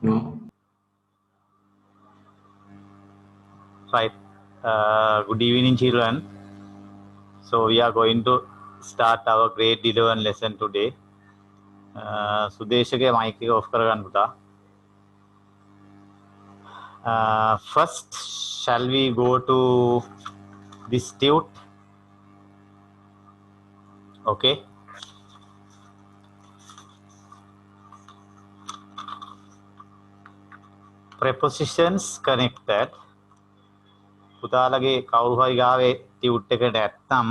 Right. Good evening, children. So we are going to start our grade 11 lesson today. Sudeshage mic එක off කරගන්න පුතා. First, shall we go to this tute? Okay. Prepositions connected. පුතාලගේ කවුරු හරි ගාවේ tute එක නැත්තම්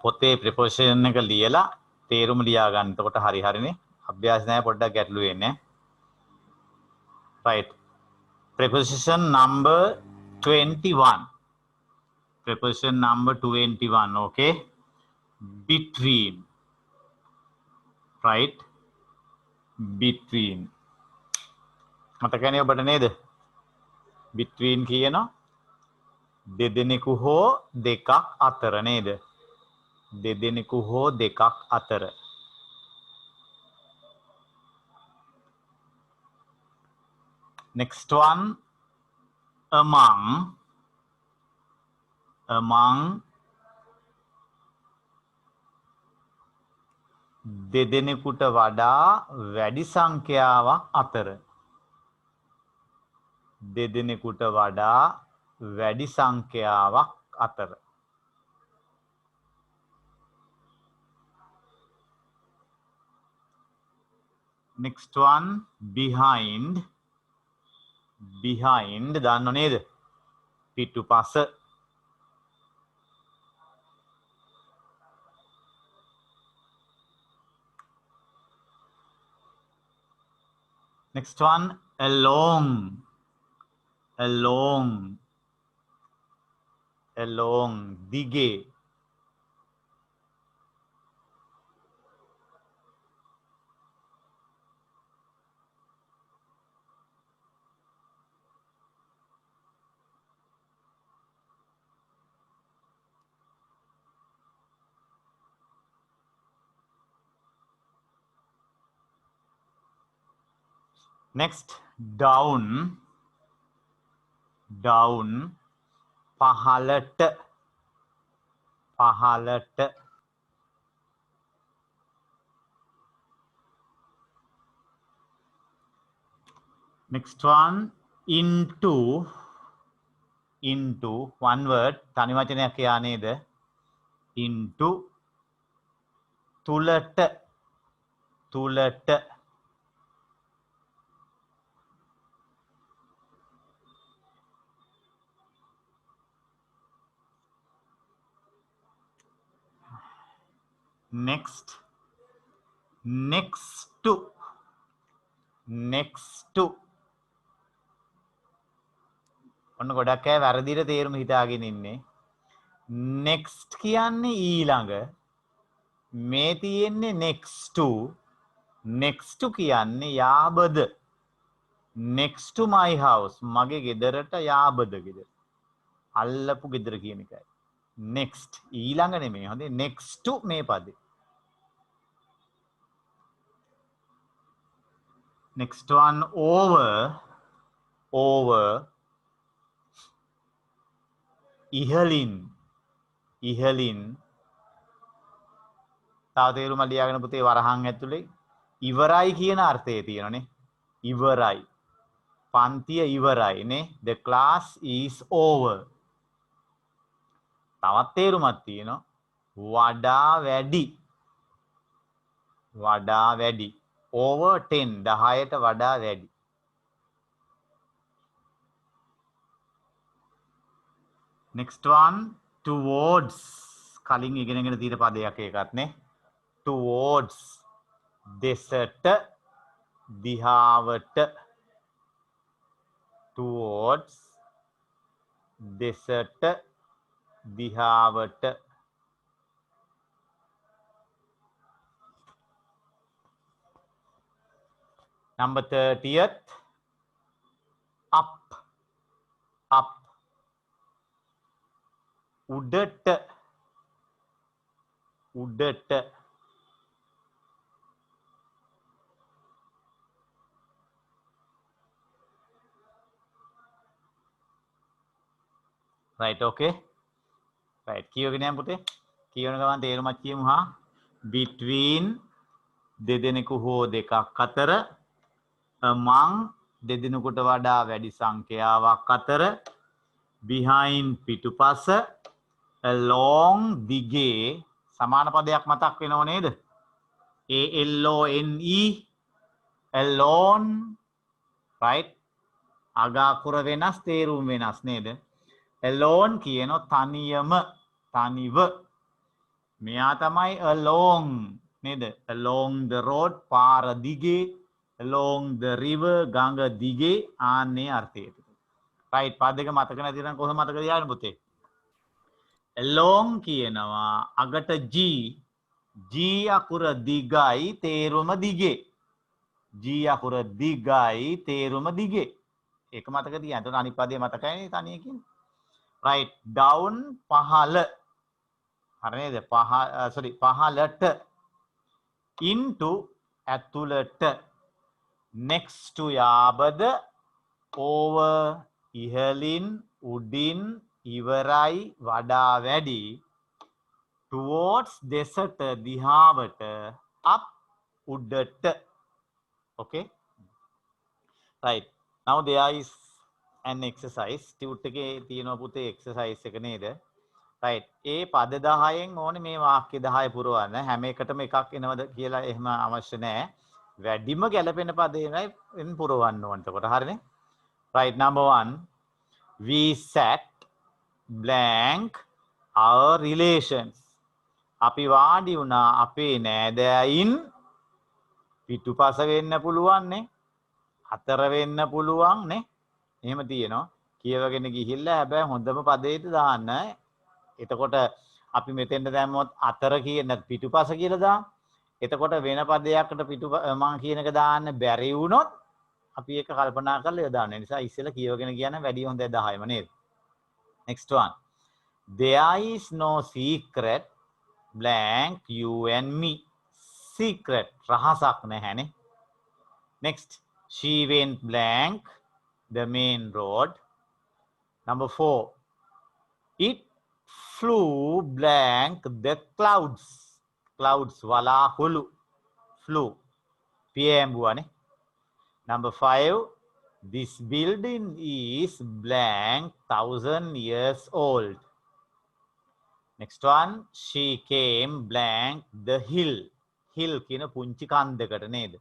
පොතේ preposition එක ලියලා තේරුම ලියා ගන්න. එතකොට හරි හරිනේ. අභ්‍යාස නැහැ පොඩ්ඩක් ගැටලු වෙන්නේ. Right. Preposition number 21. Preposition number 21. Okay. Between. Right. Between. මතකනේ ඔබට නේද? Between කියනවා දෙදෙනෙකු හෝ දෙකක් අතර නේද? දෙදෙනෙකු හෝ දෙකක් අතර. Next one, among දෙදෙනෙකුට වඩා වැඩි සංඛ්‍යාවක් අතර. දෙදෙනෙකුට වඩා වැඩි සංඛ්‍යාවක් අතර. Next one, behind දන්නව නේද? පිටුපස. Next one, along දිගේ. Next, down පහළට. Next one, into one word තනි වචනයක් යා නේද? into තුලට. Next to ඔන්න ගොඩක් අය වැරදිට තේරුම හිතාගෙන ඉන්නේ. next කියන්නේ ඊළඟ. මේ තියෙන්නේ next to කියන්නේ යාබද. next to my house මගේ ගෙදරට යාබද ගෙදර. අල්ලපු ගෙදර කියන එකයි. next ඊළඟ නෙමෙයි. හොඳේ next to මේ පදේ. Next one, over ඉහලින්. තව තේරුම ලියාගෙන පුතේ වරහන් ඇතුලේ ඉවරයි කියන අර්ථය තියෙනනේ. ඉවරයි. පන්තිය ඉවරයි නේ. The class is over. තවත් තේරුමක් තියෙනවා. වඩා වැඩි. over 10 10ට වඩා වැඩි. Next one, towards කලින් ඉගෙනගෙන තියෙන පදයක් ඒකත් නේ. towards දෙසට දිහාවට. towards දෙසට දිහාවට. Number 30th, up උඩට. right okay right කියවගෙන යන්න පුතේ කියවන ගමන් තේරුමක් කියමු හා between දෙදෙනෙකු හෝ දෙකක් අතර among දෙදෙනෙකුට වඩා වැඩි සංඛ්‍යාවක් අතර behind පිටුපස along දිගේ සමාන පදයක් මතක් වෙනව නේද alone alone right අගාකුර වෙනස් තේරුම් වෙනස් නේද alone කියන තනියම තනිව මෙයා තමයි along නේද along the road පාර දිගේ along the river ගඟ දිගේ ආන්නේ අර්ථයට right පද දෙක මතක නැති නම් කොහොම මතක තියාගන්න පුතේ along කියනවා අගට g අකුර දිගයි තේරුම දිගේ g අකුර දිගයි තේරුම දිගේ ඒක මතක තියාගන්න. එතකොට අනිත් පදේ මතකයි නේ තනිය කියන්නේ. right down පහළ. හරි නේද? පහළට into ඇතුළට next to යාබද over ඉහළින් උඩින් ඉවරයි වඩා වැඩි towards දෙසට දිහාවට up උඩට okay right now there is an exercise tute එකේ තියෙනවා පුතේ exercise එක නේද right ඒ පද 10න් ඕනේ මේ වාක්‍ය 10 පුරවන්න හැම එකටම එකක් එනවද කියලා එහෙම අවශ්‍ය නැහැ වැඩිම ගැළපෙන පදේමයි එන් පුරවන්න ඕනේ එතකොට හරිනේ right number 1 we sat blank our relations අපි වාඩි වුණා අපේ නෑදෑයින් පිටුපස වෙන්න පුළුවන් නේ අතර වෙන්න පුළුවන් නේ එහෙම තියෙනවා කියවගෙන ගිහිල්ලා හැබැයි හොඳම පදේට දාන්න එතකොට අපි මෙතෙන්ට දැම්මොත් අතර කියන පිටුපස කියලා දාන්න එතකොට වෙන පදයකට මම කියන එක දාන්න බැරි වුණොත් අපි ඒක කල්පනා කරලා යොදාන්න නිසා ඉස්සෙල්ලා කියවගෙන කියන වැඩි හොඳ 10ම නේද next one there is no secret blank you and me secret රහසක් නැහැනේ next she went blank the main road number 4 it flew blank the clouds වලාකුළු flew පියඹුවානේ number 5 this building is blank 1000 years old next one she came blank the hill කියන පුංචි කන්දකට නේද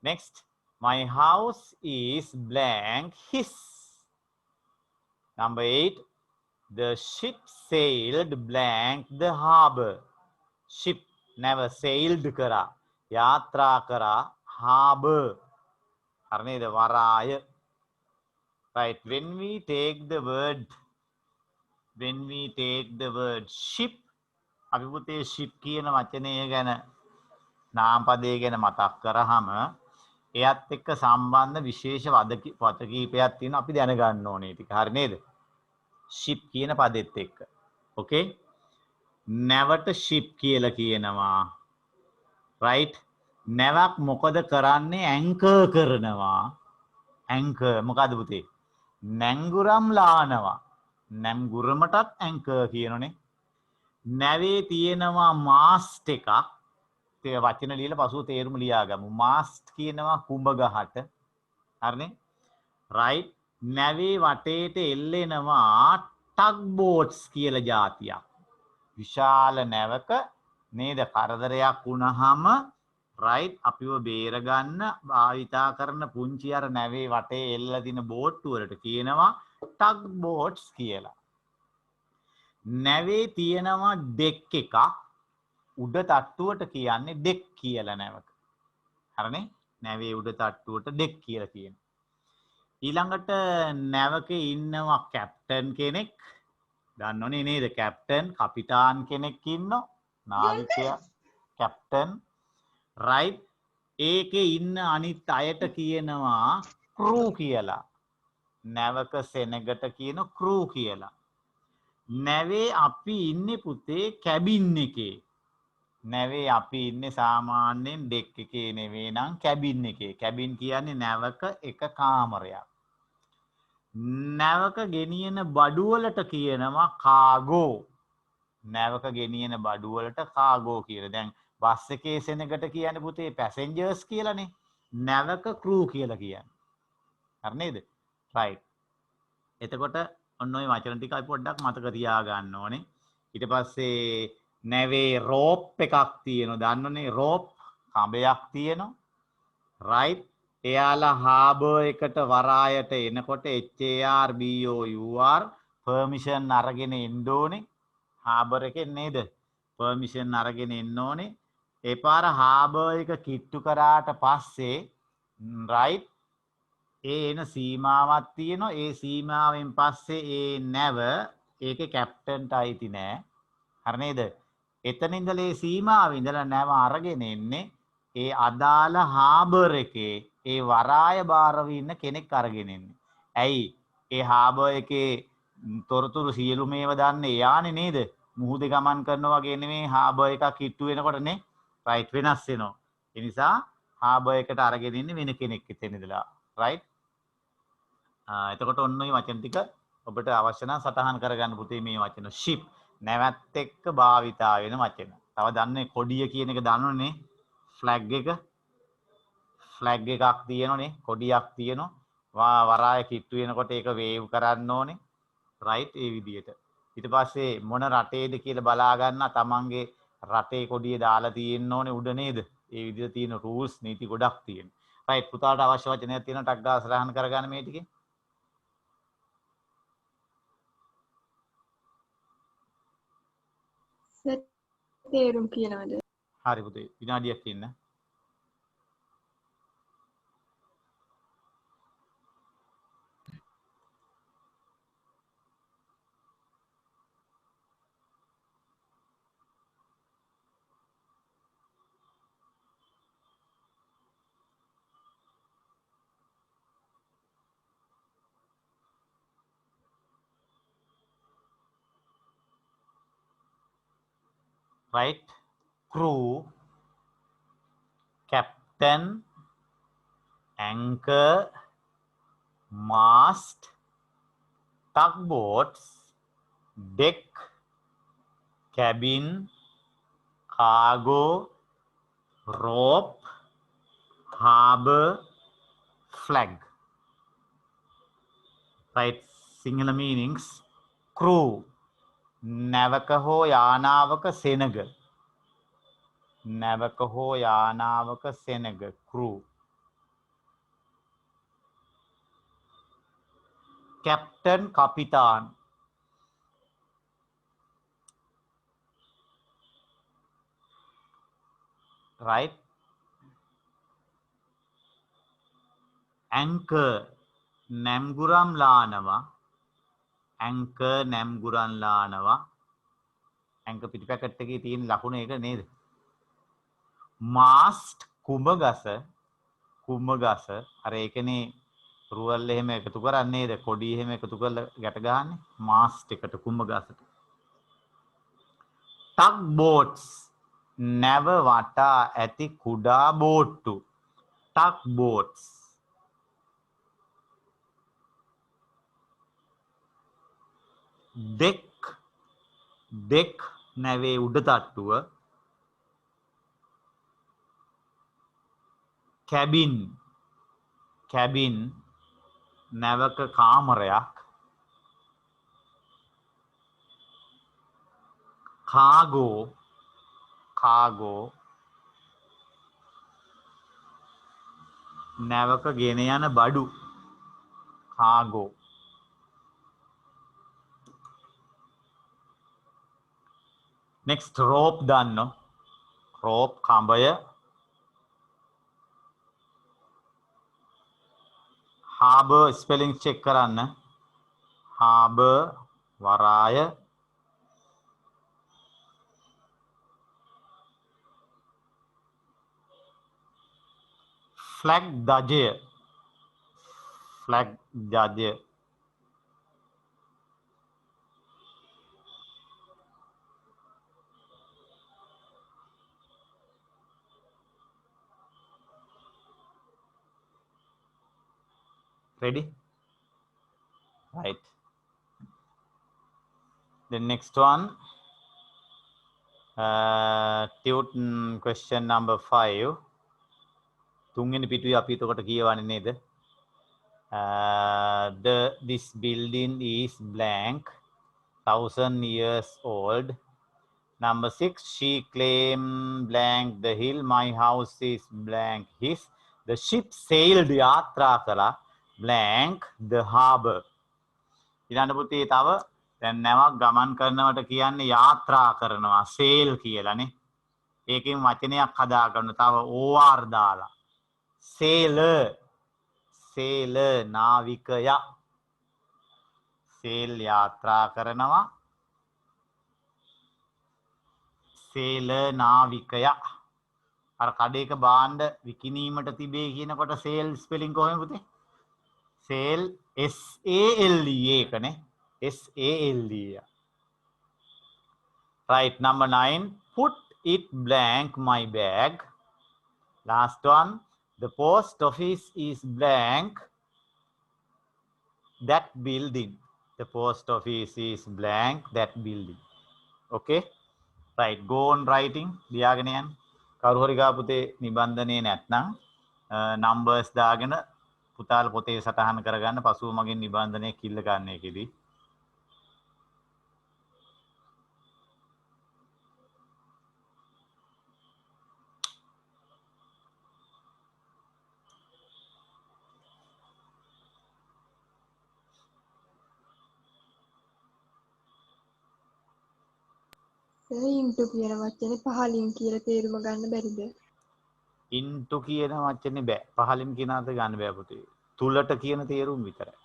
next my house is blank his number 8 the ship sailed blank the harbor ship never sailed කරා යාත්‍රා කරා harbor හරි නේද වරාය right when we take the word ship අපි පුතේ ship කියන වචනය ගැන නාම පදේ ගැන මතක් කරාම එයත් එක්ක සම්බන්ධ විශේෂ පද කීපයක් තියෙනවා අපි දැනගන්න ඕනේ ටික හරි නේද ship කියන පදෙත් එක්ක okay නැවට ship කියලා කියනවා right නැවක් මොකද කරන්නේ ඇන්කර් කරනවා ඇන්කර් මොකද පුතේ නැංගුරම් ලානවා නැංගුරමටත් ඇන්කර් කියනෝනේ නැවේ තියෙනවා මාස්ට් එකක් ඒ වචන ලියලා පසුව තේරුම ලියාගමු මාස්ට් කියනවා කුඹ ගහට හරිනේ right නැවේ වටේට එල්ලෙනවා ටග් බෝට්ස් කියලා જાතියක් විශාල නැවක නේද කරදරයක් වුණාම right අපිව බේර ගන්න භාවිතා කරන පුංචි අර නැවේ වටේ එල්ලලා දින බෝට්ටු වලට කියනවා ටග් බෝට්ස් කියලා නැවේ තියෙනවා ඩෙක් එකක් උඩ තට්ටුවට කියන්නේ ඩෙක් කියලා නැවක හරිනේ නැවේ උඩ තට්ටුවට ඩෙක් කියලා කියනවා ඊළඟට නැවකේ ඉන්නවා කැප්ටන් කෙනෙක් දන්නෝනේ නේද කැප්ටන් කපිතාන් කෙනෙක් ඉන්නවා නාවිකයා කැප්ටන් right ඒකේ ඉන්න අනිත් අයට කියනවා ක්‍රූ කියලා නැවක සෙනගට කියන ක්‍රූ කියලා නැවේ අපි ඉන්නේ පුතේ කැබින් එකේ නැවේ අපි ඉන්නේ සාමාන්‍යයෙන් ඩෙක් එකේ නෙවෙයි නම් කැබින් එකේ කැබින් කියන්නේ නැවක එක කාමරයක් නැවක ගෙනියන බඩු වලට කියනවා කාගෝ. නැවක ගෙනියන බඩු වලට කාගෝ කියලා. දැන් බස් එකේ සෙනගට කියන්නේ පුතේ පැසෙන්ජර්ස් කියලානේ. නැවක ක්‍රූ කියලා කියන්නේ. හරි නේද? රයිට්. එතකොට ඔන්න ඔය වචන ටික අපි පොඩ්ඩක් මතක තියාගන්න ඕනේ. ඊට පස්සේ නැවේ රෝප් එකක් තියෙනවා. දන්නවනේ රෝප් කඹයක් තියෙනවා. රයිට්. එයාලා හාබර් එකට වරායට එනකොට HARBOUR පර්මිෂන් අරගෙන එන්න ඕනේ. හාබර් එකෙන් නේද? පර්මිෂන් අරගෙන එන්න ඕනේ. ඒ පාර හාබර් එක කිට්ටු කරාට පස්සේ රයිට් ඒ එන සීමාවක් තියෙනවා. ඒ සීමාවෙන් පස්සේ ඒ නැව ඒකේ කැප්ටන්ට අයිති නෑ. හරි නේද? එතන ඉඳලා ඒ සීමාවෙ ඉඳලා නැව අරගෙන එන්නේ ඒ අදාළ හාබර් එකේ ඒ වරාය භාරව ඉන්න කෙනෙක් අරගෙන එන්නේ. ඇයි? ඒ හාබර් එකේ තොරතුරු සියලු මේවා දන්නේ එයානේ නේද? මුහුදේ ගමන් කරනවා වගේ නෙමෙයි හාබර් එකක් කිට්ටු වෙනකොටනේ රයිට් වෙනස් වෙනවා. ඒ නිසා හාබර් එකට අරගෙන ඉන්නේ වෙන කෙනෙක් එතන ඉඳලා රයිට්. එතකොට ඔන්න ඔය වචන ටික ඔබට අවශ්‍ය නම් සටහන් කරගන්න පුතේ මේ වචන ship නැවත් එක්ක භාවිතා වෙන වචන. තව දන්නේ කොඩිය කියන එක දන්නවනේ ෆ්ලැග් එක. ෆ්ලැග් එකක් තියෙනනේ කොඩියක් තියෙනවා. වරාය කිට්ටු වෙනකොට ඒක වේව් කරන්න ඕනේ. රයිට් ඒ විදිහට. ඊට පස්සේ මොන රටේද කියලා බලා ගන්න තමන්ගේ රටේ කොඩිය දාලා තියෙන්න ඕනේ උඩ නේද? ඒ විදිහට තියෙන රූල්ස් නීති ගොඩක් තියෙනවා. රයිට් පුතාට අවශ්‍ය වචනයක් තියෙනවා ටක් ගාලා සටහන් කරගන්න මේ ටිකේ. තේරුම් කියනවද? හරි පුතේ විනාඩියක් ඉන්න. right crew captain anchor mast tugboats deck cabin cargo rope harbor flag right sinhala meanings crew නැවක හෝ යානාවක සෙනග නැවක හෝ යානාවක සෙනග crew captain kapitan right anchor නැම්ගුරම් ලානවා anchor නැම්ගුරම් ලානවා anchor පිටිපැකට් එකේ තියෙන ලකුණ ඒක නේද mast කුඹගස අර ඒකනේ රුවල් එහෙම එකතු කරන්නේ නේද කොඩි එහෙම එකතු කරලා ගැට ගහන්නේ mast එකට කුඹගසට tug boats නැව වටා ඇති කුඩා බෝට්ටු tug boats deck නැවේ උඩ තට්ටුව cabin නැවක කාමරයක් cargo නැවක ගෙන යන බඩු cargo next rope දන්නෝ rope කඹය harbor spelling check කරන්න harbor වරාය flag ධජය ready right. The next one, question number 5. තුන්වෙනි පිටුවේ අපි එතකොට කියවන්නේ නේද? This building is blank, 1,000 years old. Number 6, she claimed blank the hill, my house is blank his. The ship sailed යාත්‍රා කළා blank the harbor. ඊළඟ පුතේ තව දැන් නැවක් ගමන් කරනවට කියන්නේ යාත්‍රා කරනවා sail කියලානේ. ඒකෙන් වචනයක් හදාගන්න තව or දාලා. sailor නාවිකයා. sail යාත්‍රා කරනවා. sailor නාවිකයා. අර කඩේක බාණ්ඩ විකිණීමට තිබේ කියනකොට sail ස්පෙලිං කොහොමද පුතේ? sail SALE එකනේ. SALE. Right, number 9. Put it blank my bag. Last one. The post office is blank that building. The post office is blank that building. Okay. Right, go on writing. ලියාගෙන යන්න. කවුරු හරි ගා පුතේ නිබන්ධනේ නැත්නම් numbers දාගෙන පුතාල පොතේ සටහන් කරගන්න පසුව මගෙන් නිබන්ධනය කිල්ල ගන්න එකේදී. into කියන වචනේ පහලින් කියලා තේරුම ගන්න බැරිද? into කියන වචනේ බෑ. පහලින් කියන අර්ථ ගන්න බෑ පුතේ. තුලට කියන තේරුම් විතරයි.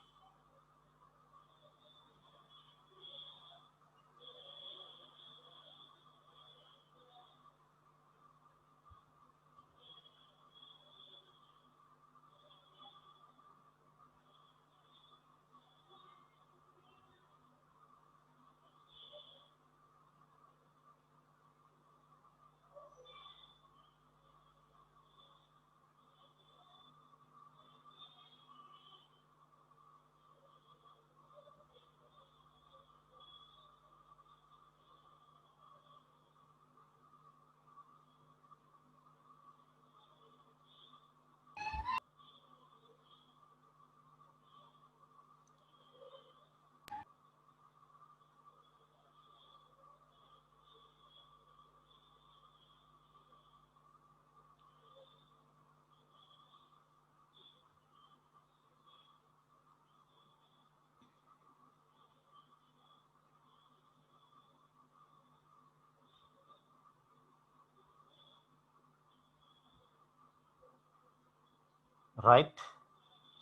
Right,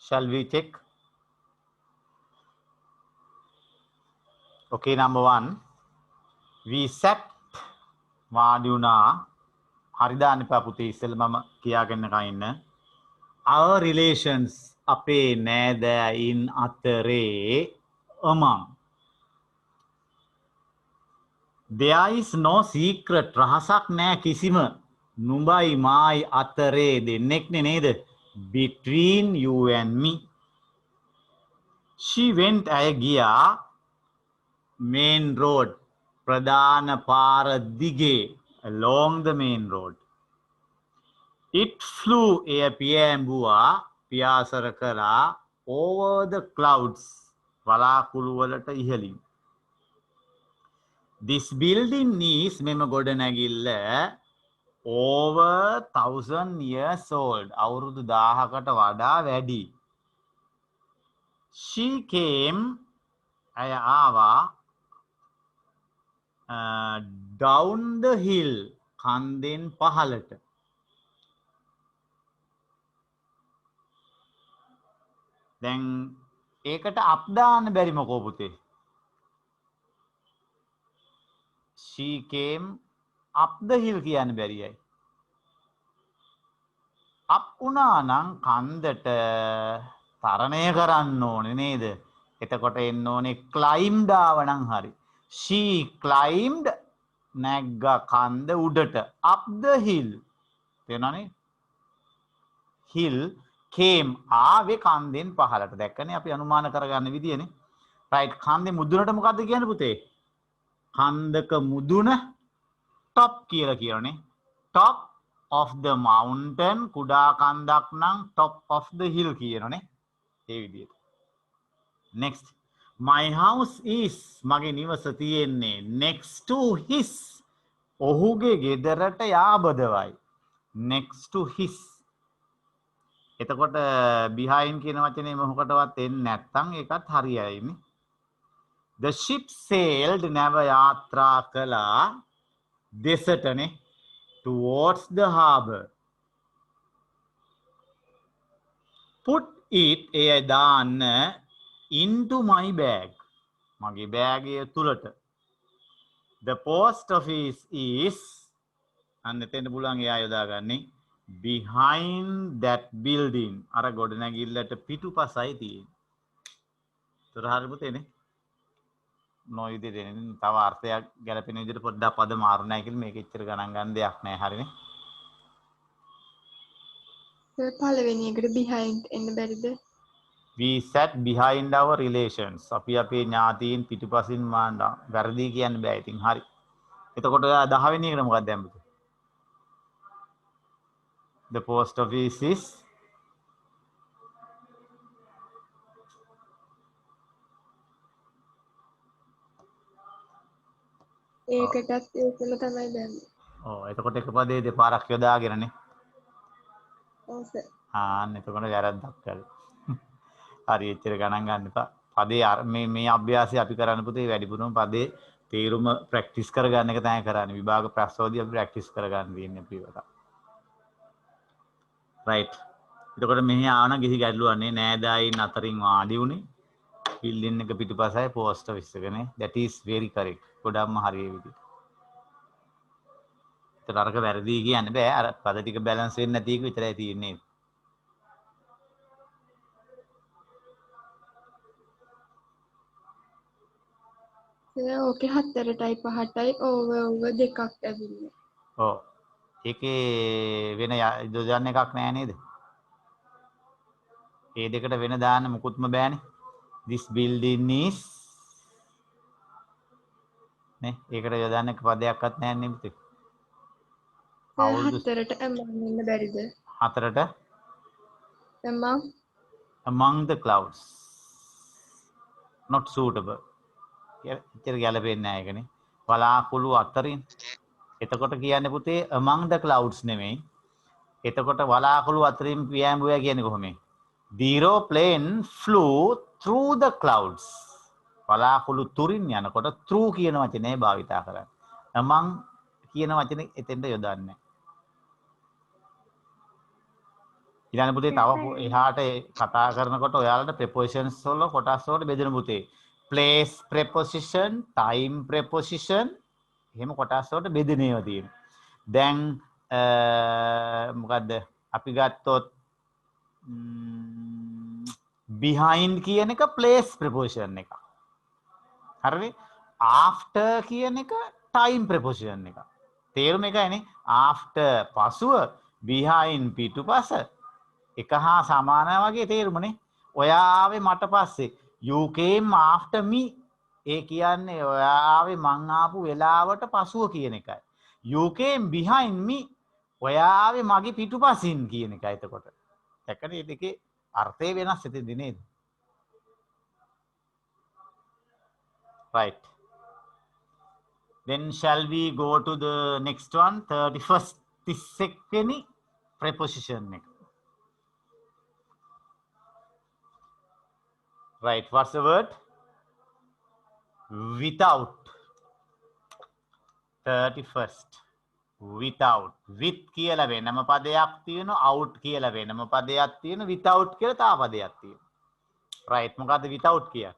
shall we check? Okay, number 1. We sat වාඩි වුණා. හරි දාන්න එපා පුතේ ඉස්සෙල්ලා මම කියාගන්නකම් ඉන්න. Our relations අපේ නෑදෑයින් අතරේ among. There is no secret. රහසක් නෑ කිසිම. නුඹයි මායි අතරේ දෙන්නෙක්නේ නේද? Between you and me. She went ඇය ගියා main road ප්‍රධාන පාර දිගේ along the main road. It flew එය පියෑඹුවා පියාසර කළා over the clouds වලාකුළු වලට ඉහළින්. This building is මෙම ගොඩනැගිල්ල over 1,000 years old. අවුරුදු 1000කට වඩා වැඩි. She came ඇය ආවා down the hill කන්දෙන් පහළට. දැන් ඒකට අප් දාන්න බැරි මොකෝ පුතේ? She came up the hill කියන්න බැරියයි. අප් වුණා නම් කන්දට තරණය කරන්න ඕනේ නේද? එතකොට එන්න ඕනේ climbed ආව නම් හරි. She climbed නැග්ග කන්ද උඩට up the hill. තේරෙනවනේ? hill came ආවේ කන්දෙන් පහළට. දැක්කනේ අපි අනුමාන කරගන්න විදියනේ. right කන්දේ මුදුනට මොකද්ද කියන්නේ පුතේ කන්දක මුදුන top කියලා කියවනේ top of the mountain කුඩා කන්දක් නම් top of the hill කියනනේ ඒ විදිහට next my house is මගේ නිවස තියෙන්නේ next to his ඔහුගේ ගෙදරට යාබදවයි next to his එතකොට behind කියන වචනේ මොකටවත් එන්නේ නැත්නම් ඒකත් හරියයිනේ the ship sailed නැව යාත්‍රා කළා දෙසටනේ towards the harbor put it එය දාන්න into my bag මගේ බෑගය තුලට the post office is අන්න එතෙන් පුළුවන් එයා යොදාගන්නේ behind that building අර ගොඩනැගිල්ලට පිටුපසයි තියෙන්නේ. ඒතර හරිය පුතේනේ. නෝ විදිහට එන්නේ තව අර්ථයක් ගැලපෙන විදිහට පොඩ්ඩක් පද මාරු නැහැ කියලා මේක එච්චර ගණන් ගන්න දෙයක් නැහැ හරිනේ. පළවෙනි එකට behind එන්න බැරිද? We sat behind our relations. අපි අපේ ඥාතීන් පිටුපසින් මාණ්ඩා. වැරදි කියන්න බෑ ඉතින් හරි. එතකොට 10 වෙනි එකට මොකක්ද දැම්මද? The post office is ඒකටත් ඒකම තමයි දැම්මේ. ඔව් එතකොට එක පදේ දෙපාරක් යොදාගෙනනේ. ඔව් සර්. ආන්න එතකොට වැරද්දක් කළා. හරි එච්චර ගණන් ගන්න එපා. පදේ මේ අභ්‍යාසය අපි කරන්න පුතේ වැඩිපුරම පදේ තේරුම ප්‍රැක්ටිස් කරගන්න එක තමයි කරන්නේ. විභාග ප්‍රශ්නවලදී අපි ප්‍රැක්ටිස් කරගන්න තියෙන්නේ පිළිවෙත. right. එතකොට මෙහි ආවන කිසි ගැටලුවක් නෑදෑයින් අතරින් වාඩි උනේ. බිල්ඩින් එක පිටුපසයි පෝස්ට් ඔෆිස් එකනේ. that is very correct. ගොඩක්ම හරිය විදිහට. ඒතර අරක වැරදි කියන්න බෑ. අර පද ටික බැලන්ස් වෙන්නේ නැති එක විතරයි තියෙන්නේ. ඕකේ 4ටයි 5ටයි ඕවර් දෙකක් ඇවිල්ලා. ඔව්. ඒකේ වෙන යොදන්න එකක් නෑ නේද? ඒ දෙකට වෙන දාන්න මුකුත්ම බෑනේ. This building is නේ ඒකට යොදන්න එක පදයක්වත් නෑ නේ පුතේ. 4ට among එන්න බැරිද? 4ට among the clouds not suitable. ඉතින් ගැලපෙන්නේ නැහැ ඒකනේ. වලාකුළු අතරින්. එතකොට කියන්නේ පුතේ among the clouds නෙමෙයි. එතකොට වලාකුළු අතරින් පියෑඹුවා කියන්නේ කොහොමද? The aeroplane flew through the clouds. වලාකුළු තුරින් යනකොට through කියන වචනේ භාවිතා කරන්නේ. among කියන වචනේ එතෙන්ට යොදන්නේ. ඊළඟ පුතේ තව එහාට කතා කරනකොට ඔයාලට prepositions වල කොටස් වලට බෙදෙන පුතේ. place preposition, time preposition එහෙම කොටස් වලට බෙදෙන ඒවා තියෙනවා. දැන් මොකද්ද? අපි ගත්තොත් behind කියන එක place preposition එක. හරිනේ? after කියන එක time preposition එක. තේරුම එකයිනේ. after පසුව behind පිටුපස එක හා සමාන වගේ තේරුමනේ. ඔයා ආවේ මට පස්සේ you came after me ඒ කියන්නේ ඔයා ආවේ මං ආපු වෙලාවට පසුව කියන එකයි. you came behind me ඔයා ආවේ මගේ පිටුපසින් කියන එකයි එතකොට. දැක්කනේ මේ දෙකේ අර්ථය වෙනස් වෙතින්ද නේද? right. Then shall we go to the next one 31st 32 වෙනි preposition එක. right, what's the word? Without. 31st. Without. With කියලා වෙනම පදයක් තියෙනවා, out කියලා වෙනම පදයක් තියෙනවා, without කියලා තව පදයක් තියෙනවා. right, මොකද්ද without කියන්නේ?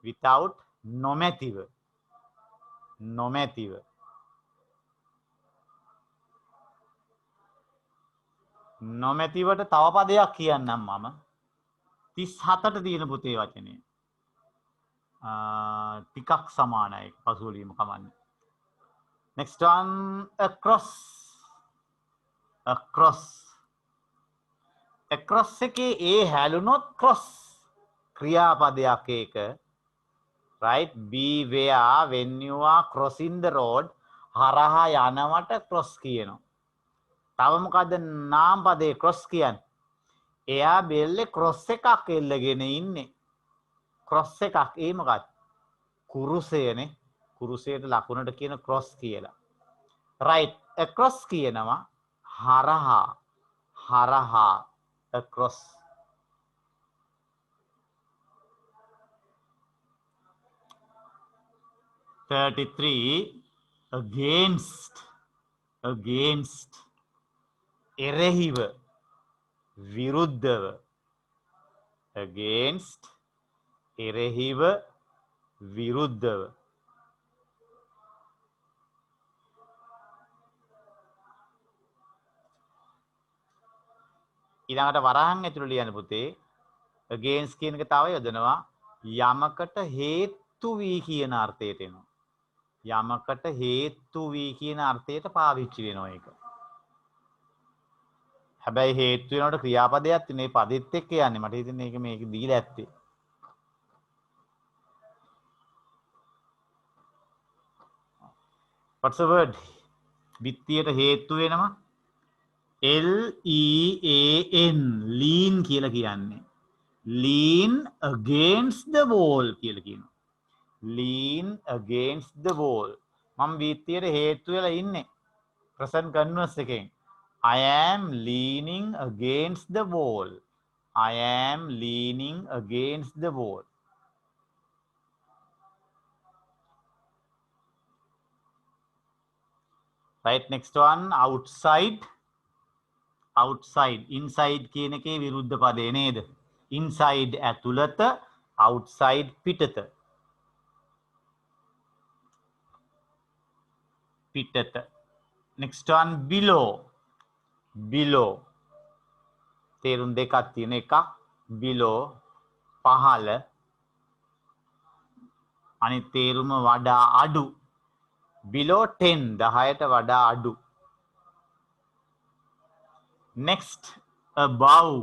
without නොමැතිව. නොමැතිව. නොමැතිවට තව පදයක් කියන්නම් මම. 37ට තියෙන පුතේ වචනේ. ටිකක් සමානයි පසුවලීම කමන්නේ. next one across. across. across එකේ ඒ හැලුනොත් cross ක්‍රියාපදයක් ඒක right? Beware when you are crossing the road. හරහා යනවට cross කියනවා. තව මොකද්ද නාම පදේ cross කියන්නේ? එයා බෙල්ලේ cross එකක් එල්ලගෙන ඉන්නේ. cross එකක් ඒ මොකක්ද? කුරුසයනේ. කුරුසයට ලකුණට කියන cross කියලා. right across කියනවා හරහා across. against එරෙහිව විරුද්ධව against එරෙහිව විරුද්ධව ඊළඟට වරහන් ඇතුළේ ලියන්න පුතේ against කියන එක තව යොදනවා යමකට හේතු වී කියන අර්ථයට එනවා. යමකට හේතු වී කියන අර්ථයට පාවිච්චි වෙනවා ඒක. හැබැයි හේතු වෙනකොට ක්‍රියාපදයක් තියෙන මේ පදෙත් එක්ක යන්නේ. මට හිතෙන්නේ මේක දීලා ඇත්තේ. What's the word? බිත්තියට හේතු වෙනවා. Lean lean කියලා කියන්නේ. Lean against the wall කියලා කියනවා. Lean against the wall. මම බිත්තියට හේතු වෙලා ඉන්නේ. present continuous එකෙන්. I am leaning against the wall. I am leaning against the wall. Right, next one, outside. Inside කියන එකේ විරුද්ධ පදේ නේද? Inside ඇතුළත, outside පිටත. Next one, below. තේරුම් දෙකක් තියෙන එකක් below පහළ අනිත් තේරුම වඩා අඩු. below 10 10ට වඩා අඩු. next above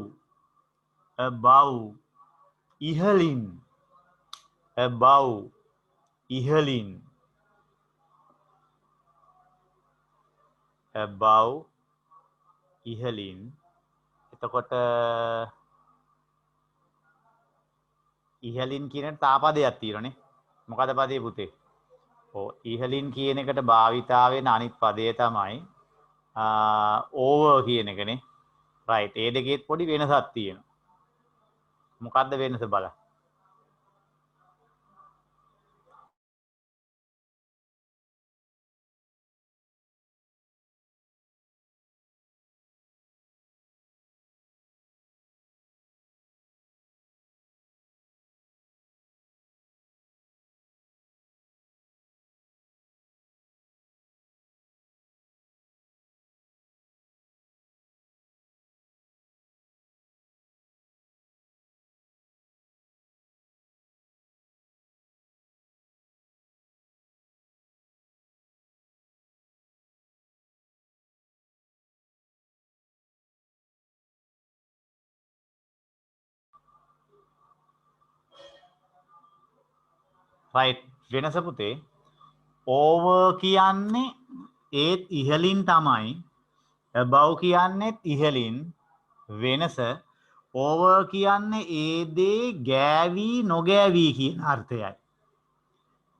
ඉහළින් එතකොට ඉහළින් කියන තාපදයක් තියෙනනේ. මොකද පදේ පුතේ? ඉහළින් කියන එකට භාවිතා වෙන අනිත් පදය තමයි over කියන එකනේ. right. ඒ දෙකේත් පොඩි වෙනසක් තියෙනවා. මොකද්ද වෙනස බලන්න. right. වෙනස පුතේ over කියන්නේ ඒත් ඉහළින් තමයි. above කියන්නේත් ඉහළින්. වෙනස over කියන්නේ ඒ දේ ගෑවි නොගෑවි කියන අර්ථයයි.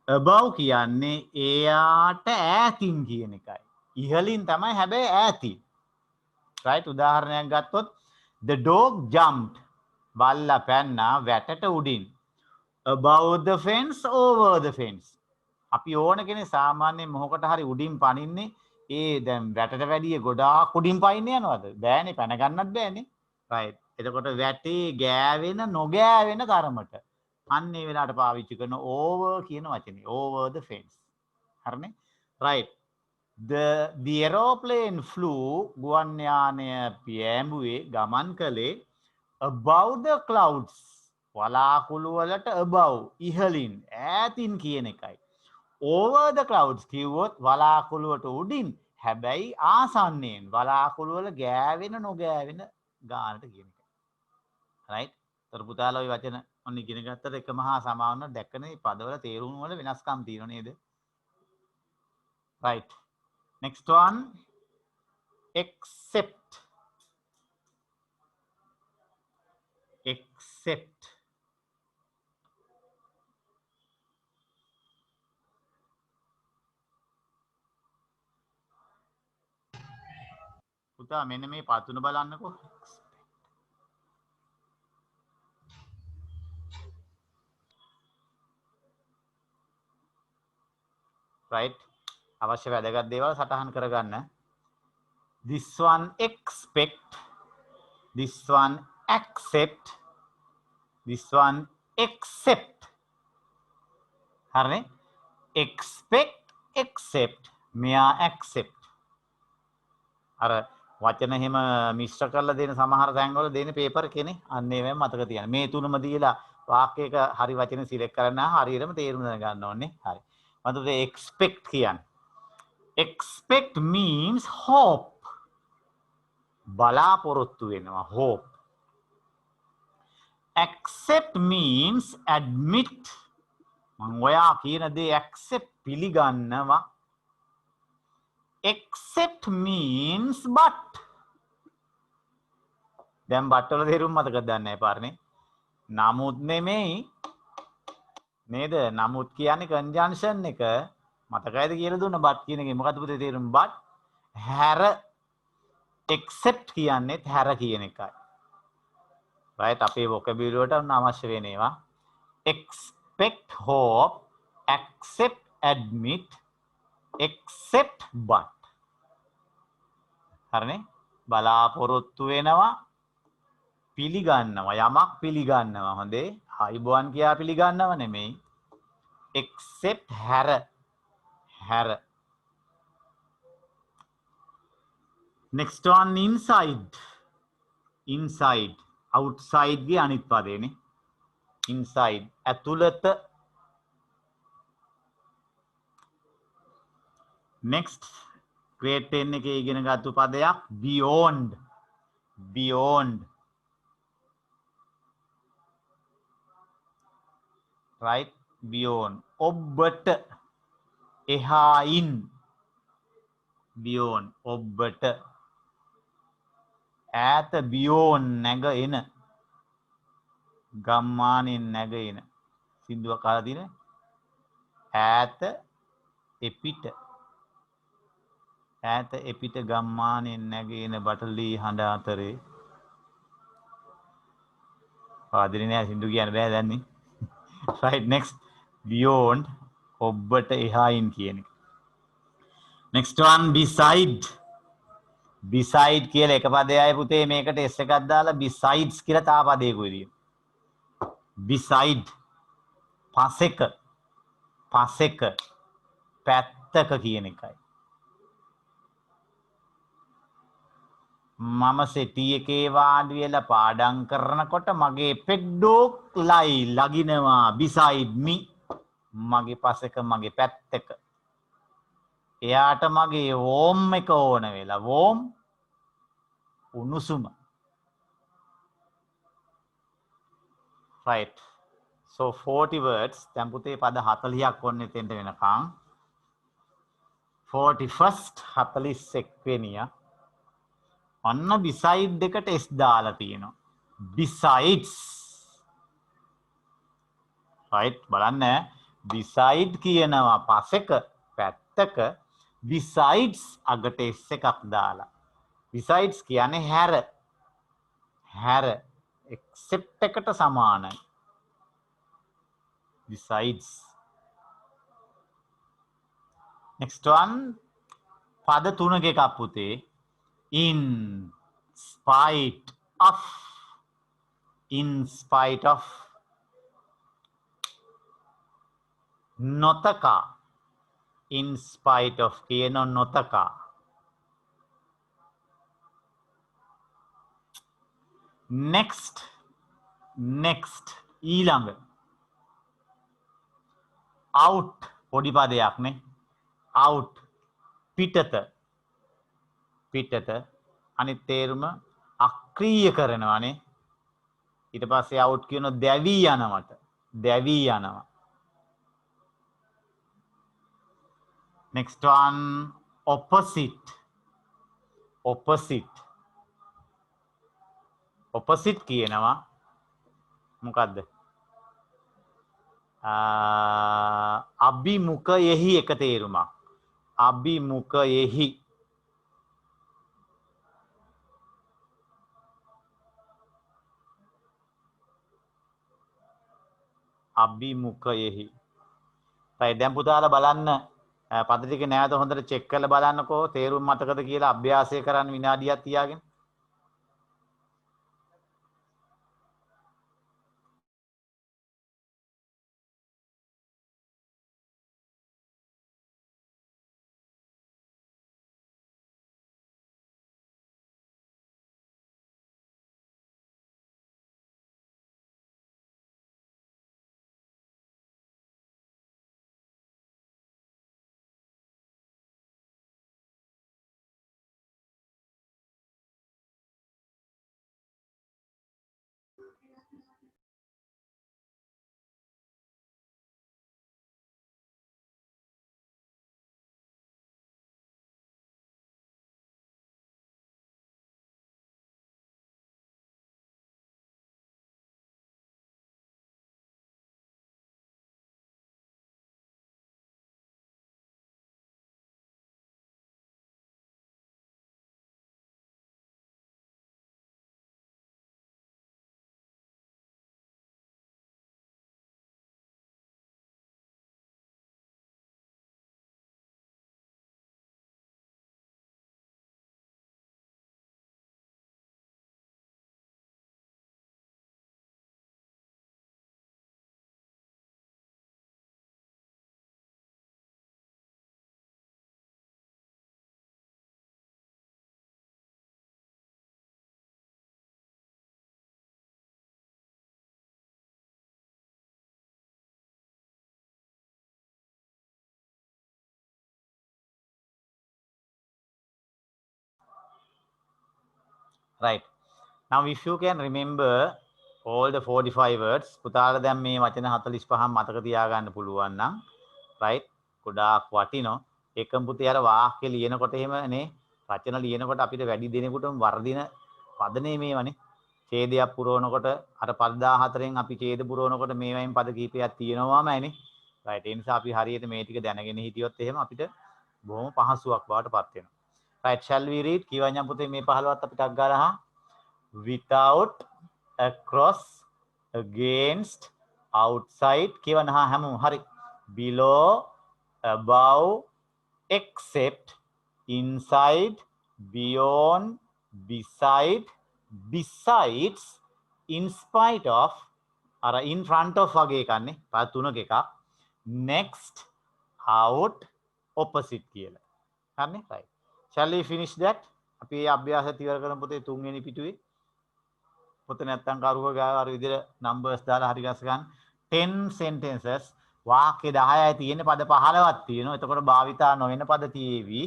above කියන්නේ එයාට ඈතින් කියන එකයි. ඉහළින් තමයි හැබැයි ඈතින්. right. උදාහරණයක් ගත්තොත් the dog jumped. බල්ලා පැන්නා වැටට උඩින්. above the fence over the fence. අපි ඕන කෙනෙක් සාමාන්‍යයෙන් මොහොකට හරි උඩින් පනින්නේ ඒ දැන් වැටට වැඩිය ගොඩාක් උඩින් පයින්න යනවද? බෑනේ, පැන ගන්නත් බෑනේ. right. එතකොට වැටේ ගෑවෙන නොගෑවෙන තරමට අන්න ඒ වෙලාවට පාවිච්චි කරන over කියන වචනේ. over the fence. හරිනේ? right. the aeroplane flew. ගුවන් යානය පියෑඹුවේ ගමන් කළේ above the clouds. වලාකුළු වලට above ඉහළින් ඈතින් කියන එකයි. over the clouds කිව්වොත් වලාකුළු වලට උඩින් හැබැයි ආසන්නයෙන් වලාකුළු වල ගෑවෙන නොගෑවෙන ගානට කියන එකයි. right. තර පුතාලා ওই වචන ඔන්න ඉගෙන ගත්තට එකම හා සමාන දැක්කනේ පදවල තේරුම් වල වෙනස්කම් තියෙනව නේද? right. Next one, accept. Accept. පුතා මෙන්න මේ පතුන බලන්නකෝ. right. අවශ්‍ය වැදගත් දේවල් සටහන් කරගන්න. This one expect. This one accept. This one accept. හරිනේ? expect, accept, මෙයා accept. අර වචන එහෙම මිශ්‍ර කරලා දෙන සමහර තැන්වල දෙන පේපර් එකනේ. අන්න ඒවෙන් මතක තියාගන්න. මේ තුනම දීලා වාක්‍යයක හරි වචන සිලෙක්ට් කරන්න හරියටම තේරුම් ගන්න ඕනේ. හරි. මතක expect කියන්නේ. Expect means hope. බලාපොරොත්තු වෙනවා hope. Accept means admit. මම ඔයා කියන දේ accept පිළිගන්නවා. Accept means but. දැන් but වල තේරුම මතකද දන්නේ නැහැ පාරනේ. නමුත් නෙමෙයි නේද? නමුත් කියන්නේ conjunction එක මතකයිද කියලා දුන්න but කියන එකේ මොකද්ද පුතේ තේරුම? but හැර accept කියන්නේත් හැර කියන එකයි. right අපේ vocabulary වලට අවශ්‍ය වෙන ඒවා. expect, hope, accept, admit, accept, but. හරිනේ? බලාපොරොත්තු වෙනවා පිළිගන්නවා යමක් පිළිගන්නවා. හොඳේ. අයිබෝන් කියා පිළිගන්නව නෙමෙයි. accept හැර හැර. next one inside. inside outside ගේ අනිත් පදේනේ. inside ඇතුළත. next grade 10 එකේ ඉගෙන ගත්තු පදයක් beyond. beyond. right. beyond ඔබට එහායින්. beyond ඔබට ඈත beyond නැග එන ගම්මානෙන් නැග එන සින්දුවක් අහලා තියෙනවද? ඈත එපිට ඈත එපිට ගම්මානෙන් නැග එන බටලී හඬ අතරේ පාදිරේ නෑ සින්දු කියන්න බෑ දැන්නේ. right. next beyond ඔබට එහායින් කියන එක. next one beside. beside කියලා එක පදයයි පුතේ මේකට s එකක් දාලා besides කියලා තා පදයකුයි තියෙනවා. beside පසෙක පසෙක පැත්තක කියන එකයි. මම සෙටි එකේ වාඩි වෙලා පාඩම් කරනකොට මගේ පෙඩ්ඩෝක් ලගිනවා beside me. මගේ පසෙක මගේ පැත්තක. එයාට මගේ warm එක ඕන වෙලා warm උණුසුම. right. so 40 words. දැන් පුතේ පද 40ක් ඔන්න එතෙන්ට වෙනකන්. 41st 41 වෙනිය. ඔන්න beside එකට s දාලා තියෙනවා. besides. right. බලන්න beside කියනවා පසෙක පැත්තක. besides අගට s එකක් දාලා. besides කියන්නේ හැර. හැර except එකට සමානයි. besides. next one පද තුනක එකක් පුතේ. in spite of. in spite of. නොතකා. in spite of කියන නොතකා. next. next ඊළඟ. out පොඩි පදයක් නේ. out පිටත. පිටත අනිත් තේරුම අක්‍රීය කරනවානේ. ඊට පස්සේ out කියන දැවි යනවට. දැවි යනවා. Next one, opposite. Opposite. Opposite කියනවා මොකද්ද? අභිමුඛයෙහි එක තේරුමක්. අභිමුඛයෙහි. අභිමුඛයෙහි. right දැන් පුතාලා බලන්න පද ටික නැවත හොඳට චෙක් කරලා බලන්නකෝ තේරුම් මතකද කියලා අභ්‍යාසය කරන්න විනාඩියක් තියාගෙන. right now if you can remember all the 45 words පුතාලා දැන් මේ වචන 45ක් මතක තියාගන්න පුළුවන් නම් right ගොඩාක් වටිනවා ඒකම පුතේ අර වාක්‍ය ලියනකොට එහෙමනේ රචන ලියනකොට අපිට වැඩි දිනෙකටම වර්ධින පදනේ මේවනේ ඡේදයක් පුරවනකොට අර පද 14න් අපි ඡේද පුරවනකොට මේවයින් පද කීපයක් තියෙනවාමයිනේ right ඒ නිසා අපි හරියට මේ ටික දැනගෙන හිටියොත් එහෙම අපිට බොහොම පහසුවක් බවට පත් වෙනවා right shall we read කියවන්නම් පුතේ මේ 15ත් අපිට අග්ගාලා without across against outside කියවන්න හැමෝම හරි below above except inside beyond beside besides in spite of අර in front of වගේ එකන්නේ පද තුනක එකක් next out opposite කියලා හරිනේ right shall we finish that අපි මේ අභ්‍යාසය ඉවර කරමු පුතේ තුන්වෙනි පිටුවේ පොත නැත්තම් කරුව ගාව අර විදිහට numbers දාලා හරි ගස් ගන්න 10 sentences වාක්‍ය 10යි තියෙන්නේ පද 15ක් තියෙනවා එතකොට භාවිතා නොවන පද තියේවි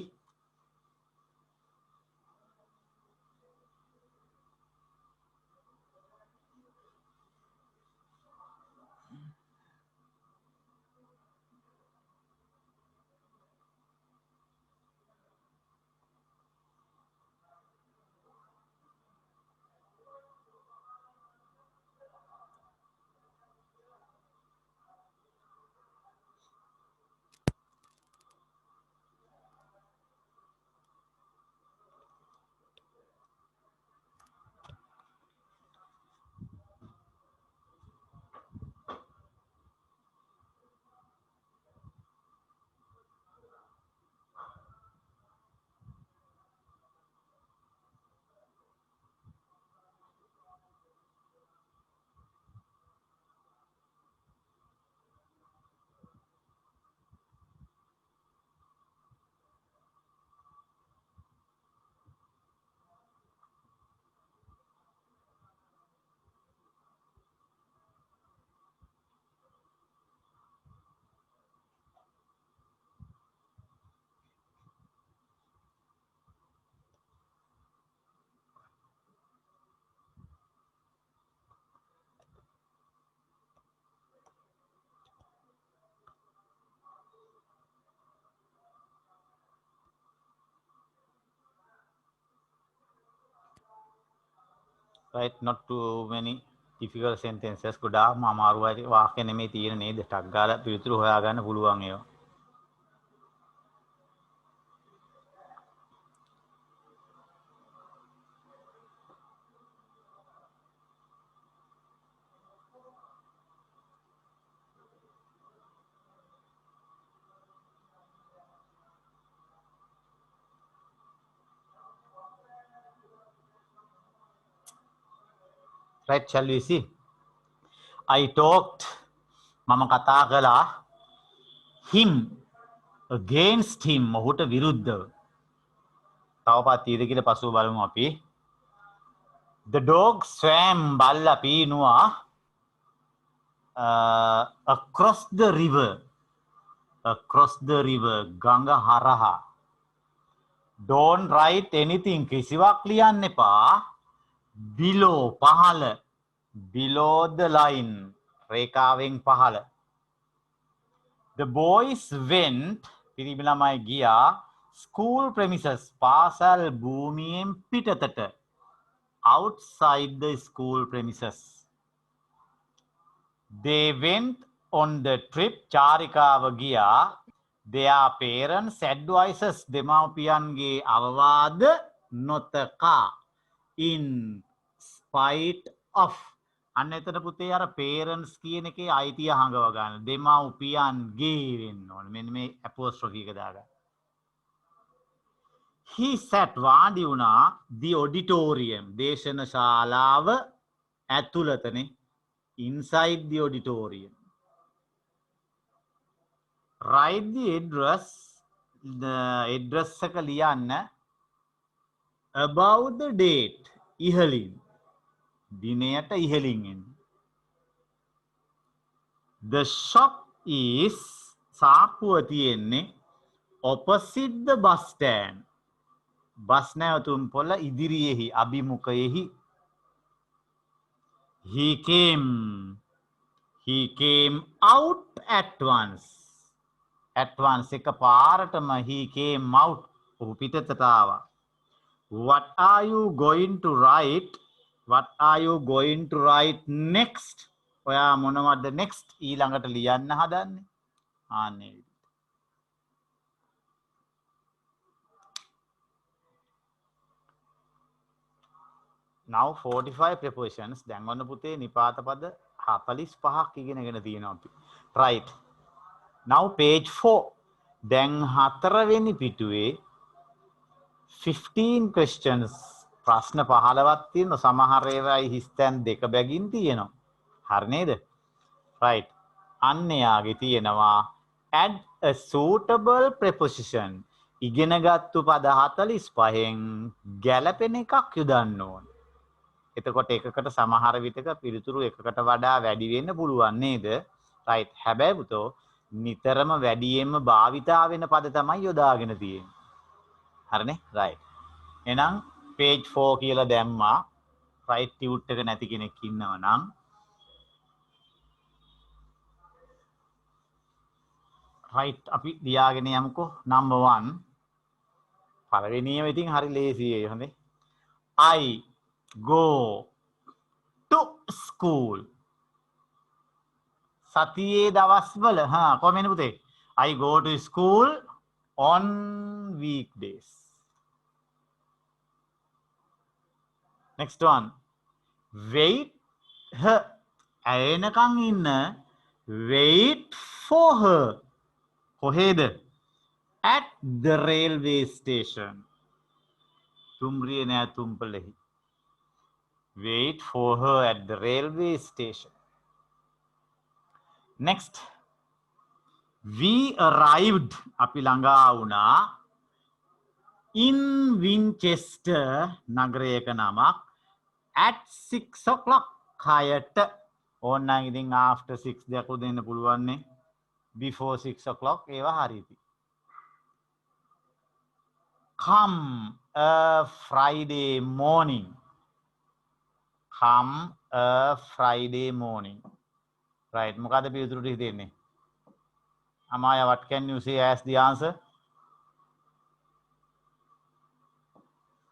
right, not too many difficult sentences. ගොඩාක්ම අමාරු වාක්‍ය නෙමෙයි තියෙන නේද? ටක් ගාලා පිළිතුරු හොයාගන්න පුළුවන් ඒවා. right, shall we see? I talked, මම කතා කළා him against him, ඔහුට විරුද්ධව. තව පාතියද කියලා පසුව බලමු අපි. The dog swam, බල්ලා පීනුවා across the river, ගඟ හරහා. Don't write anything, කිසිවක් ලියන්න එපා. Below, පහළ. Below the line, රේඛාවෙන් පහළ. The boys went, පිරිමි ළමයි ගියා school premises, පාසල් භූමියෙන් පිටතට. Outside the school premises. They went on the trip, චාරිකාව ගියා. Their parents advises, දෙමාපියන්ගේ අවවාද නොතකා. In spite of. අන්න එතන පුතේ අර parents කියන එකේ අයිතිය හංගව ගන්න. දෙමාපියන්ගේ වෙන්න ඕනේ. මෙන්න මේ apostrophe එක දාගන්න. He sat, වාඩි වුණා the auditorium, දේශන ශාලාව ඇතුළතනේ. Inside the auditorium. Write the address, එක ලියන්න about the date, ඉහලින්. දිනයට ඉහලින් එන්න. The shop is, සාප්පුව තියෙන්නේ opposite the bus stand, bus නැවතුම් පොළ ඉදිරියෙහි, අභිමුඛයෙහි. He came out at once. At once, එක පාරටම he came out, ඔහු පිටතට ආවා. What are you going to write? What are you going to write next? ඔයා මොනවද next ඊළඟට ලියන්න හදන්නේ? ආන්නේ. Now 45 prepositions. දැන් ඔන්න පුතේ නිපාත පද 45ක් ඉගෙනගෙන තියෙනවා අපි. Right. Now page 4. දැන් 4 වෙනි පිටුවේ 15 questions. ප්‍රශ්න 15ක් තියෙනවා. සමහර ඒවායි හිස්තැන් දෙක බැගින් තියෙනවා. හරි නේද? Right. අන්න යාගේ තියෙනවා add a suitable preposition. ඉගෙනගත්තු පද 45න් ගැළපෙන එකක් යොදන්න ඕන. එතකොට එකකට සමහර විටක පිළිතුරු එකකට වඩා වැඩි වෙන්න පුළුවන් නේද? right. හැබැයි පුතෝ නිතරම වැඩියෙන්ම භාවිතා වෙන පද තමයි යොදාගෙන තියෙන්නේ. හරිනේ? right. එහෙනම් page 4 කියලා දැම්මා. right tute එක නැති කෙනෙක් ඉන්නවා නම් right අපි ලියාගෙන යමුකෝ. number 1 පළවෙනියම ඉතින් හරි ලේසියි. හොඳේ. I go to school. සතියේ දවස්වල කොහොමද පුතේ? I go to school on weekdays. Next one. Wait her. ඇයෙනකන් ඉන්න. Wait for her. කොහෙද? At the railway station. තුම්රිය නෑ තුම්පලෙහි. Wait for her at the railway station. Next. We arrived. අපි ළඟා වුණා. In Winchester, නගරයක නමක්. At 6 o'clock. කයට. ඕනනම් ඉතින් after 6 දෙයක් දෙන්න පුළුවන් නේ. Before 6 o'clock ඒවා හරියි. Come a Friday morning. Come a Friday morning. Right. මොකද පිළිතුරු ටික දෙන්නේ? Amaya, what can you say as the answer?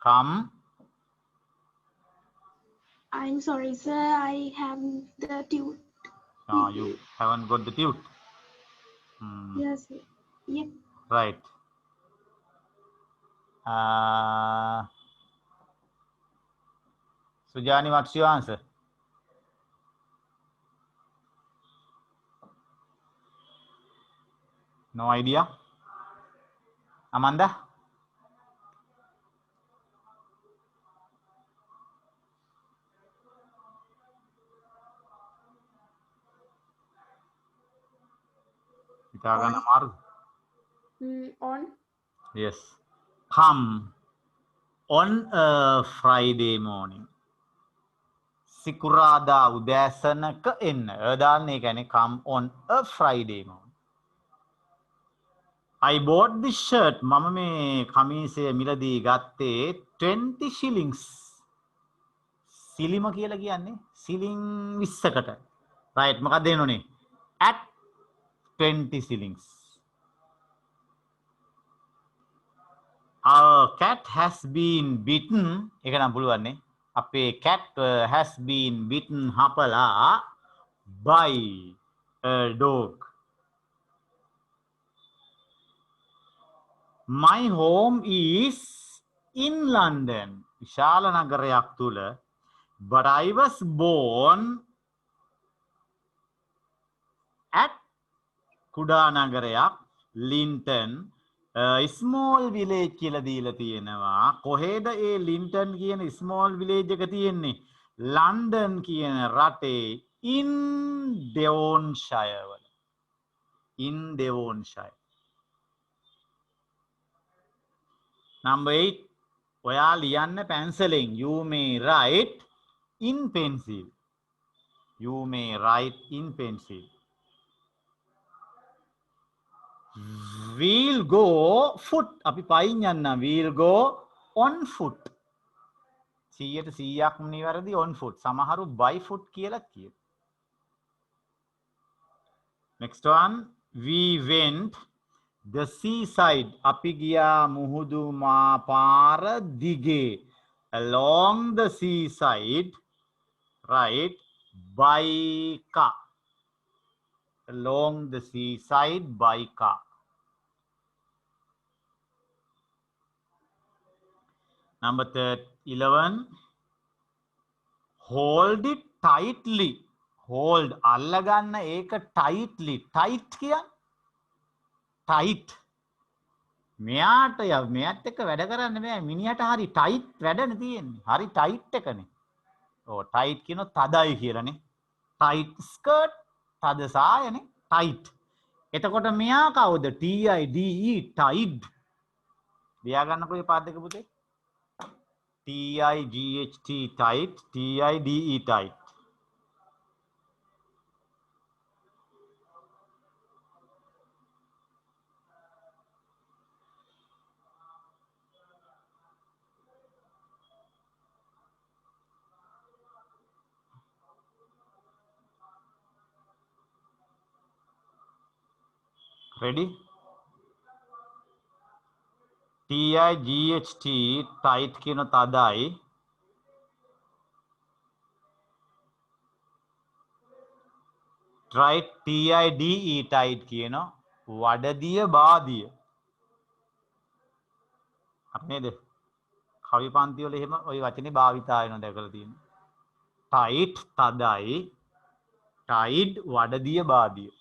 Come I'm sorry, sir. I have the tooth with You me. haven't got the tooth. Hmm. Yes, sir. Yep. Right. Sujani, what's your answer? No idea. Amanda? On. On. Yes. Come on a Friday morning. සිකුරාදා උදෑසනක එන්න. දාන්නේ කියන්නේ come on a Friday morning. I bought this shirt. මම මේ කමීසය මිලදී ගත්තේ 20 shillings. සිලිම කියලා කියන්නේ සිලිං 20කට. right මොකක්ද දෙන්නේ? at 20 shillings. Our cat has been bitten. ඒක නම් පුළුවන් නේ. අපේ cat has been bitten හපලා by a dog. My home is in London. විශාල නගරයක් තුල. But I was born at කුඩා නගරයක් Linton. Small village කියලා දීලා තියෙනවා. කොහෙද ඒ ලින්ටන් කියන small village එක තියෙන්නේ? ලන්ඩන් කියන රටේ in Devonshire වල. in Devonshire. Number 8. ඔයා ලියන්න පැන්සලෙන්. You may write in pencil. You may write in pencil. We'll go foot. අපි පයින් යන්න. We'll go on foot. 100%ක්ම නිවැරදි on foot. සමහරු by foot කියලා කියනවා. Next one. We went the seaside. අපි ගියා මුහුදු පාර දිගේ. Along the seaside. Right. By car. Along the seaside by car. Number 11. Hold it tightly. Hold. අල්ලගන්න ඒක tightly. Tight කියන්නේ? Tight. මෙයාට මෙයාත් එක්ක වැඩ කරන්න බෑ. මිනිහට හරි tight වැඩනේ තියෙන්නේ. හරි tight එකනේ. tight කියනොත් තදයි කියලානේ. Tight skirt. තද සායනේ. Tight. එතකොට මෙයා කවුද? TIDE tight. ලියා ගන්නකො මේ පාඩ දෙක පුතේ. TIGHT tight, TIDE tight. Ready? TIGHT tight කියන තදයි. Right. TIDE tight කියන වඩදිය බාදිය. හරි නේද? කවි පන්ති වල එහෙම ওই වචනේ භාවිතා වෙනවා දැකලා තියෙනවා. Tight තදයි. Tight වඩදිය බාදිය.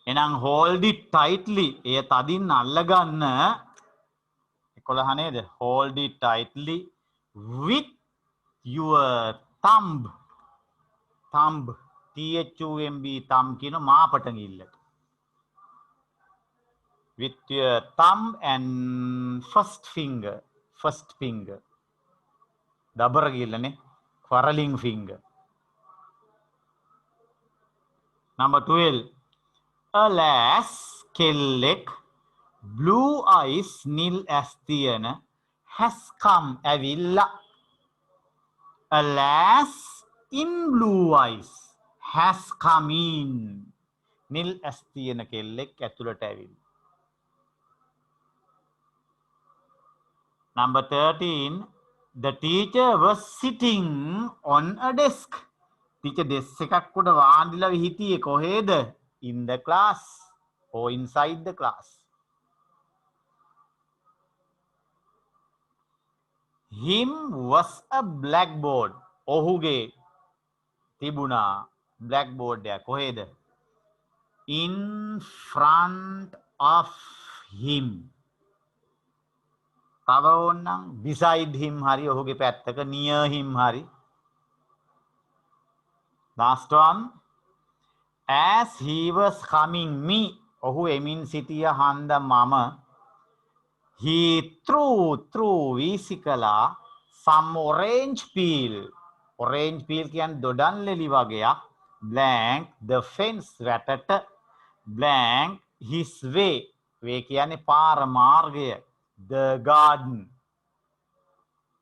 එහෙනම් hold it tightly. එය තදින් අල්ලගන්න. 11 නේද? Hold it tightly with your thumb. Thumb. THUMB thumb කියන මාපටඟිල්ලට. With your thumb and first finger. First finger. දබර ගිල්ලනේ. quarreling finger. Number 12. Alas, කෙල්ලෙක් blue eyes නිල් ඇස් තියෙන has come ඇවිල්ලා. Alas, in blue eyes has come in. නිල් ඇස් තියෙන කෙල්ලෙක් ඇතුළට ඇවිල්ලා. Number 13. The teacher was sitting on a desk. Teacher desk එකක් උඩ වාඩිලා හිටියේ කොහෙද? In the class or inside the class. Him was a blackboard. ඔහුගේ තිබුණා blackboard එක කොහෙද? In front of him. තව ඕනනම් beside him හරි ඔහුගේ පැත්තක near him හරි. Last one. As he was coming me. ඔහු එමින් සිටිය හන්ද මම. He threw වීසිකලා some orange peel. Orange peel කියන්නේ දොඩම් ලෙලි වගේක්. Blank the fence වැටට. Blank his way. way කියන්නේ පාර මාර්ගය. The garden.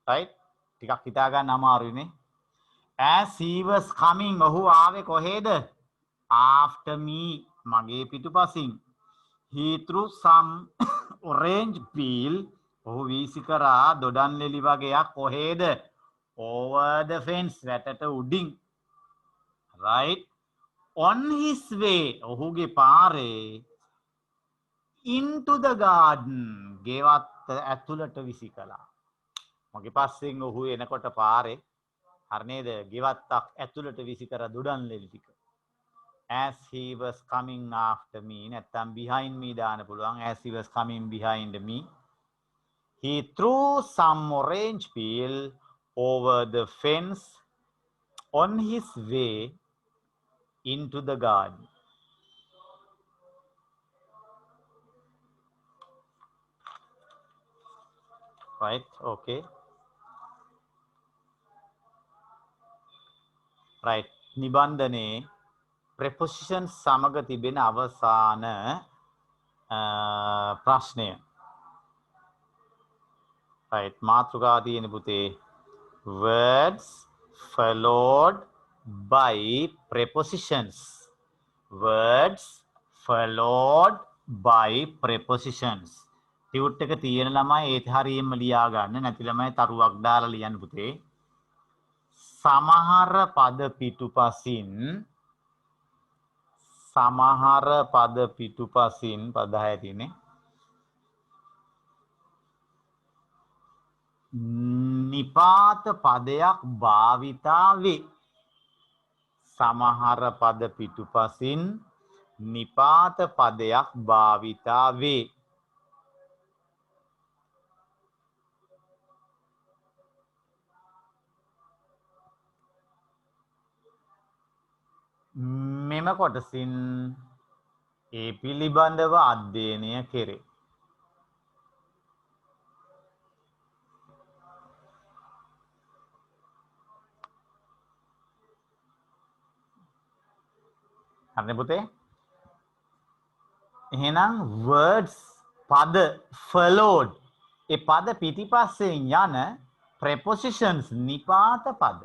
Right? ටිකක් හිතා ගන්න අමාරුයිනේ. As he was coming ඔහු ආවේ කොහෙද? After me මගේ පිටුපසින්. He threw some orange peel. ඔහු වීසි කරා දොඩම් ලෙලි වගේක් කොහෙද? Over the fence වැටට උඩින්. Right? On his way ඔහුගේ පාරේ into the garden ගෙවත්ත ඇතුළට විසි කළා. මගේ පස්සෙන් ඔහු එනකොට පාරේ හරි නේද? ගෙවත්තක් ඇතුළට විසි කර දොඩම් ලෙලි ටික. As he was coming after me නැත්තම් behind me දාන්න පුළුවන්. As he was coming behind me he threw some orange peel over the fence on his way into the garden. Right? Okay. Right. නිබන්ධනේ preposition සමග තිබෙන අවසාන ප්‍රශ්නය. Right. මාතෘකාව තියෙන පුතේ words followed by prepositions. Words followed by prepositions. Tute එක තියෙන ළමයි ඒත් හරියෙන්ම ලියා ගන්න. නැති ළමයි තරුවක් දාලා ලියන්න පුතේ. සමහර පද පිටුපසින් පද 6 තියෙන්නේ. නිපාත පදයක් භාවිතා වේ. සමහර පද පිටුපසින් නිපාත පදයක් භාවිතා වේ. මෙම කොටසින් ඒ පිළිබඳව අධ්‍යයනය කෙරේ. හරිනේ පුතේ? එහෙනම් words පද followed ඒ පද පිටිපස්සෙන් යන prepositions නිපාත පද.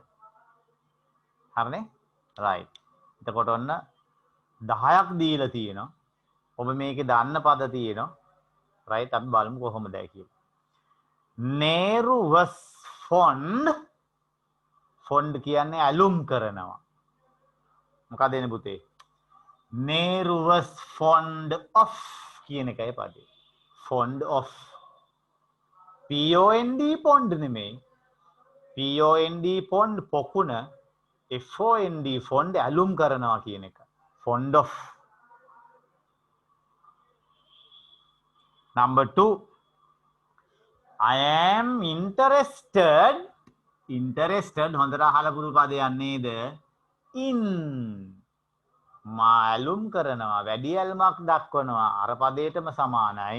හරිනේ? right. එතකොට ඔන්න 10ක් දීලා තියෙනවා. ඔබ මේකේ දාන්න පද තියෙනවා. right? අපි බලමු කොහොමද කියලා. Nehru was fond. fond කියන්නේ ඇලුම් කරනවා. මොකද එන්නේ පුතේ? Nehru was fond of කියන එකයි පදේ. fond of. P-O-N-D pond නෙමෙයි. P-O-N-D pond පොකුණ. F-O-N-D fond ඇලුම් කරනවා කියන එක. fond of. Number 2. I am interested. Interested හොඳට අහලා පුරු පදයක් නේද? In. මා ඇලුම් කරනවා වැඩි ඇල්මක් දක්වනවා අර පදේටම සමානයි.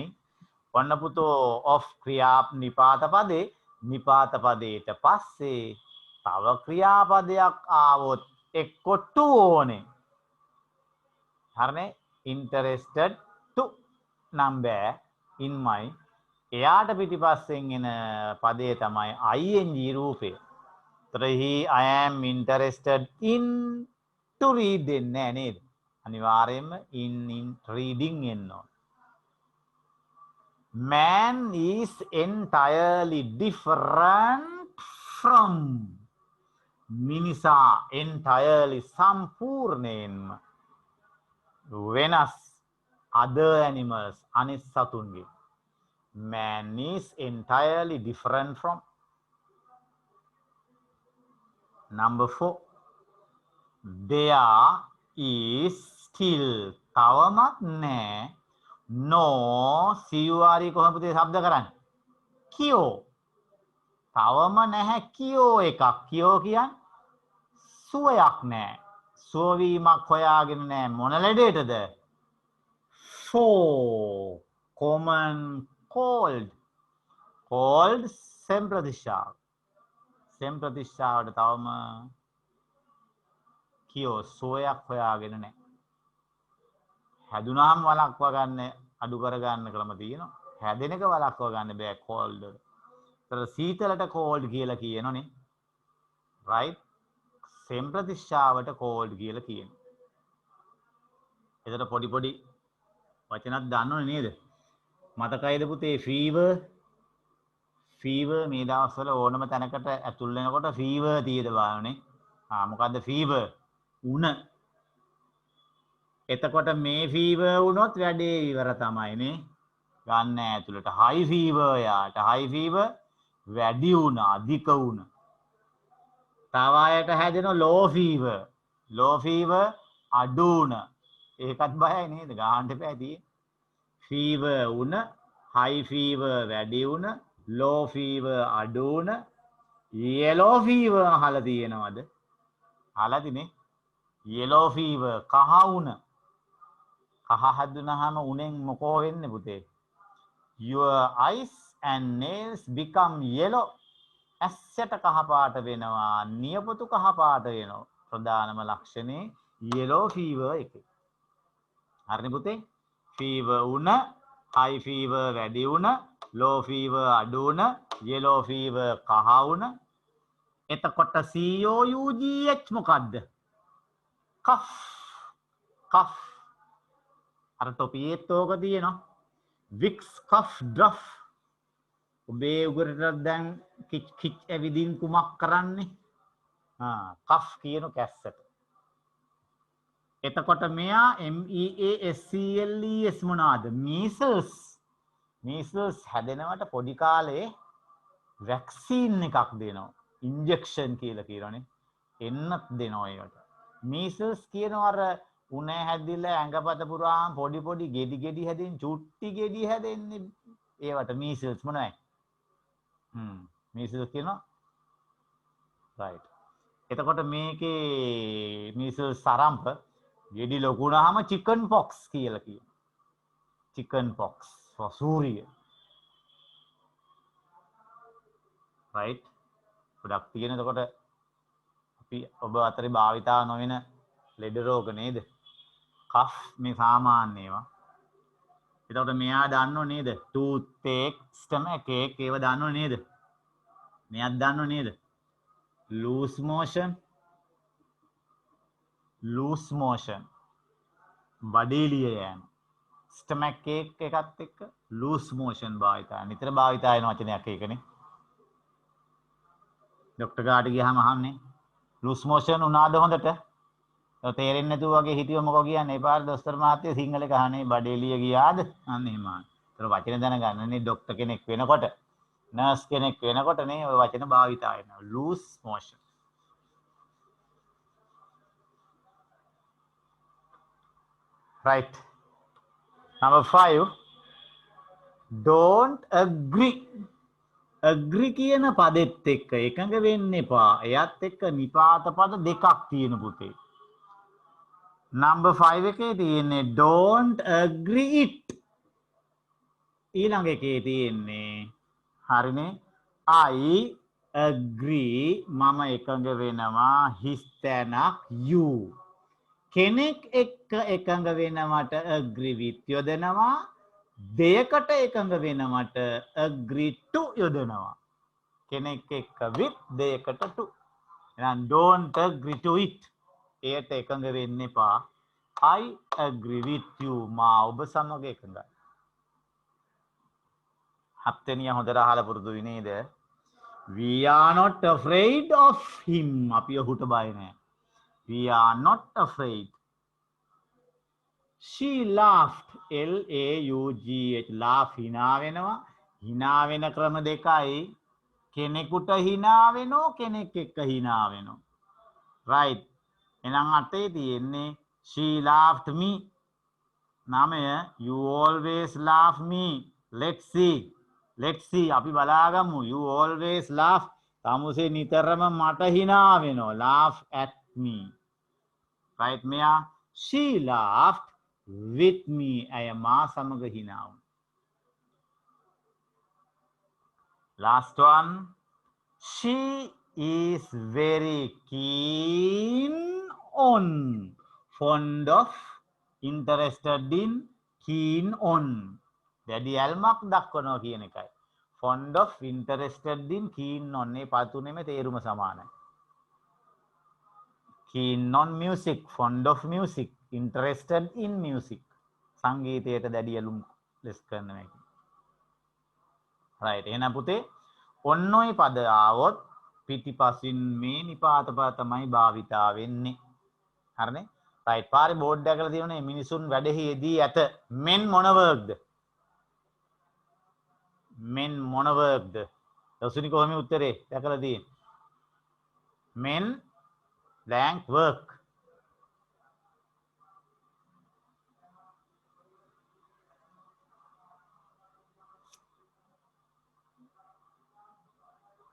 ඔන්න පුතෝ of ක්‍රියා නිපාත පදේ නිපාත පදේට පස්සේ තව ක්‍රියාපදයක් ආවොත් එක්ක to ඕනේ. හරිනේ? interested to නම් බෑ in my එයාට පිටිපස්සෙන් එන පදේ තමයි ing රූපය. ත්‍රහි I am interested in to read දෙන්නේ නැහැ නේද? අනිවාර්යයෙන්ම in reading එන්න ඕන. Man is entirely different from මිනිසා entirely සම්පූර්ණයෙන්ම වෙනස් other animals අනිත් සතුන්ගේ. Man is entirely different from. Number 4. There is still තවමත් නෑ no සියුවාරි කොහොමද පුතේ શબ્ද කරන්නේ? කියෝ. තවම නැහැ කියෝ එකක්. කියෝ කියන්නේ සුවයක් නෑ. සුවවීමක් හොයාගෙන නෑ මොන ලෙඩේටද? For common cold. cold සෙම් ප්‍රතිශාව. සෙම් ප්‍රතිශාවට තවම කියෝ සුවයක් හොයාගෙන නෑ. හැදුනාම වළක්වා ගන්න අඩු කර ගන්න ක්‍රම තියෙනවා. හැදෙන එක වළක්වා ගන්න බෑ cold වල. ඒතර සීතලට cold කියලා කියනෝනේ. right? සෙම් ප්‍රතිශාවට cold කියලා කියනවා. ඒතර පොඩි පොඩි වචනක් දන්නවනේ නේද? මතකයිද පුතේ fever? fever මේ දවස්වල ඕනම තැනකට ඇතුල් වෙනකොට fever තියෙද බලන්නේ. මොකද්ද fever? උණ. එතකොට මේ fever වුණොත් වැඩේ ඉවර තමයි නේ. ගන්න ඇතුළට high fever යාට high fever වැඩි වුණ අධික වුණ. තව අයට හැදෙන low fever. low fever අඩු වුණ. ඒකත් බයයි නේද? ගහන්න එපා තියෙන්නේ. fever වුණ high fever වැඩි වුණ low fever අඩු වුණ yellow fever අහලා තියෙනවද? අහලාදිනේ. yellow fever කහ වුණ. කහ හැදුනහම උණෙන් මොකෝ වෙන්නේ පුතේ? your eyes and nails become yellow. ඇස්සට කහ පාට වෙනවා, නියපොතු කහ පාට වෙනවා. ප්‍රධානම ලක්ෂණේ yellow fever එකේ. හරිනේ පුතේ? fever වුණ, high fever වැඩි වුණ, low fever අඩු වුණ, yellow fever කහ වුණ. එතකොට COUGH මොකද්ද? cough. cough. අර තොපියෙත් ඕක තියෙනවා. Vicks cough drop. ඔබේ උගරට දැන් කිච් කිච් ඇවිදින් කුමක් කරන්නේ? cough කියන කැස්සට. එතකොට මෙයා MEASCLES මොනවාද? measles. measles හැදෙනවට පොඩි කාලේ වැක්සීන් එකක් දෙනවා. ඉන්ජෙක්ෂන් කියලා කියනවනේ. එන්නත් දෙනවා ඒකට. measles කියනවා අර උණ හැදිලා ඇඟපත පුරාම පොඩි පොඩි ගෙඩි ගෙඩි හැදෙන චුට්ටි ගෙඩි හැදෙන්නේ ඒවට measles මොනවයි? measles කියනවා. right. එතකොට මේකේ measles සරම්ප ගෙඩි ලොකු වුණාම chicken pox කියලා කියනවා. chicken pox වසූරිය. right. ගොඩක් තියෙන එතකොට අපි ඔබ අතරේ භාවිතා නොවන ලෙඩ රෝග නේද? කෆ් මේ සාමාන්‍ය ඒවා. එතකොට මෙයා දන්නව නේද? ටූත් ඒක්, ස්ටමක් ඒක් ඒව දන්නව නේද? මෙයාත් දන්නව නේද? Loose motion. Loose motion. බඩේලිය යෑම. ස්ටමක් ඒක් එකත් එක්ක ලූස් මෝෂන් භාවිතා. නිතර භාවිතා වෙන වචනයක් ඒකනේ. ડોක්ටර් ගාට ගියාම අහන්නේ ලූස් මෝෂන් උනාද හොඳට? තේරෙන්නේ නැතුව වගේ හිටියොත් මොකෝ කියන්නේ? ඒ පාර දොස්තර මහත්තයා සිංහල කහනේ බඩේලිය ගියාද? අන්න එහෙම. ඒතර වචන දැනගන්නනේ ડોක්ටර් කෙනෙක් වෙනකොට, නර්ස් කෙනෙක් වෙනකොට නේ ඔය වචන භාවිතා වෙනවා. Loose motion. right. number 5. don't agree. agree කියන පදෙත් එක්ක එකඟ වෙන්න එපා. එයත් එක්ක නිපාත පද දෙකක් තියෙන පුතේ. number 5 එකේ තියෙන්නේ don't agree it. ඊළඟ එකේ තියෙන්නේ හරිනේ I agree මම එකඟ වෙනවා his තැනක් you. කෙනෙක් එක්ක එකඟ වෙනවට agree with යොදනවා. දෙයකට එකඟ වෙනවට agree to යොදනවා. කෙනෙක් එක්ක with දෙයකට to. එහෙනම් don't agree to it. එයට එකඟ වෙන්න එපා. I agree with you. මා ඔබ සමග එකඟයි. 7 වෙනිය හොඳට අහලා පුරුදු වෙ නේද? We are not afraid of him. අපි ඔහුට බය නෑ. We are not afraid. She laughed. L-A-U-G-H. Laugh hina වෙනවා. hina වෙන ක්‍රම දෙකයි. කෙනෙකුට hina වෙනෝ කෙනෙක් එක්ක hina වෙනෝ. Right. එහෙනම් අතේ තියෙන්නේ she laughed me. නාමය you always laugh me. Let's see අපි බලාගමු. You always laugh. තමුසේ නිතරම මට hina වෙනවා. Laugh at me. Right මෙයා she laughed with me. ඇය මා සමග hina වුණා. Last one. She is very keen on. Fond of. Interested in. Keen on. දැඩි ඇල්මක් දක්වනවා කියන එකයි. Fond of, interested in, keen on. මේ පද තුනේම තේරුම සමානයි. Keen on music, fond of music, interested in music. සංගීතයට දැඩි ඇලුම් ලෙස් කරනවා කියන්නේ. right එහෙනම් පුතේ ඔන්න ඔය පද ආවොත් පිටිපසින් මේ නිපාත පද තමයි භාවිතා වෙන්නේ. හරිනේ? right පාරේ බෝඩ් එකකට තියෙන්නේ මිනිසුන් වැඩෙහි යෙදී ඇත. men මොන වර්ග්ද? men මොන වර්ග්ද? දසුනි කොහොමද උත්තරේ දැකලා තියෙන්නේ? men blank work.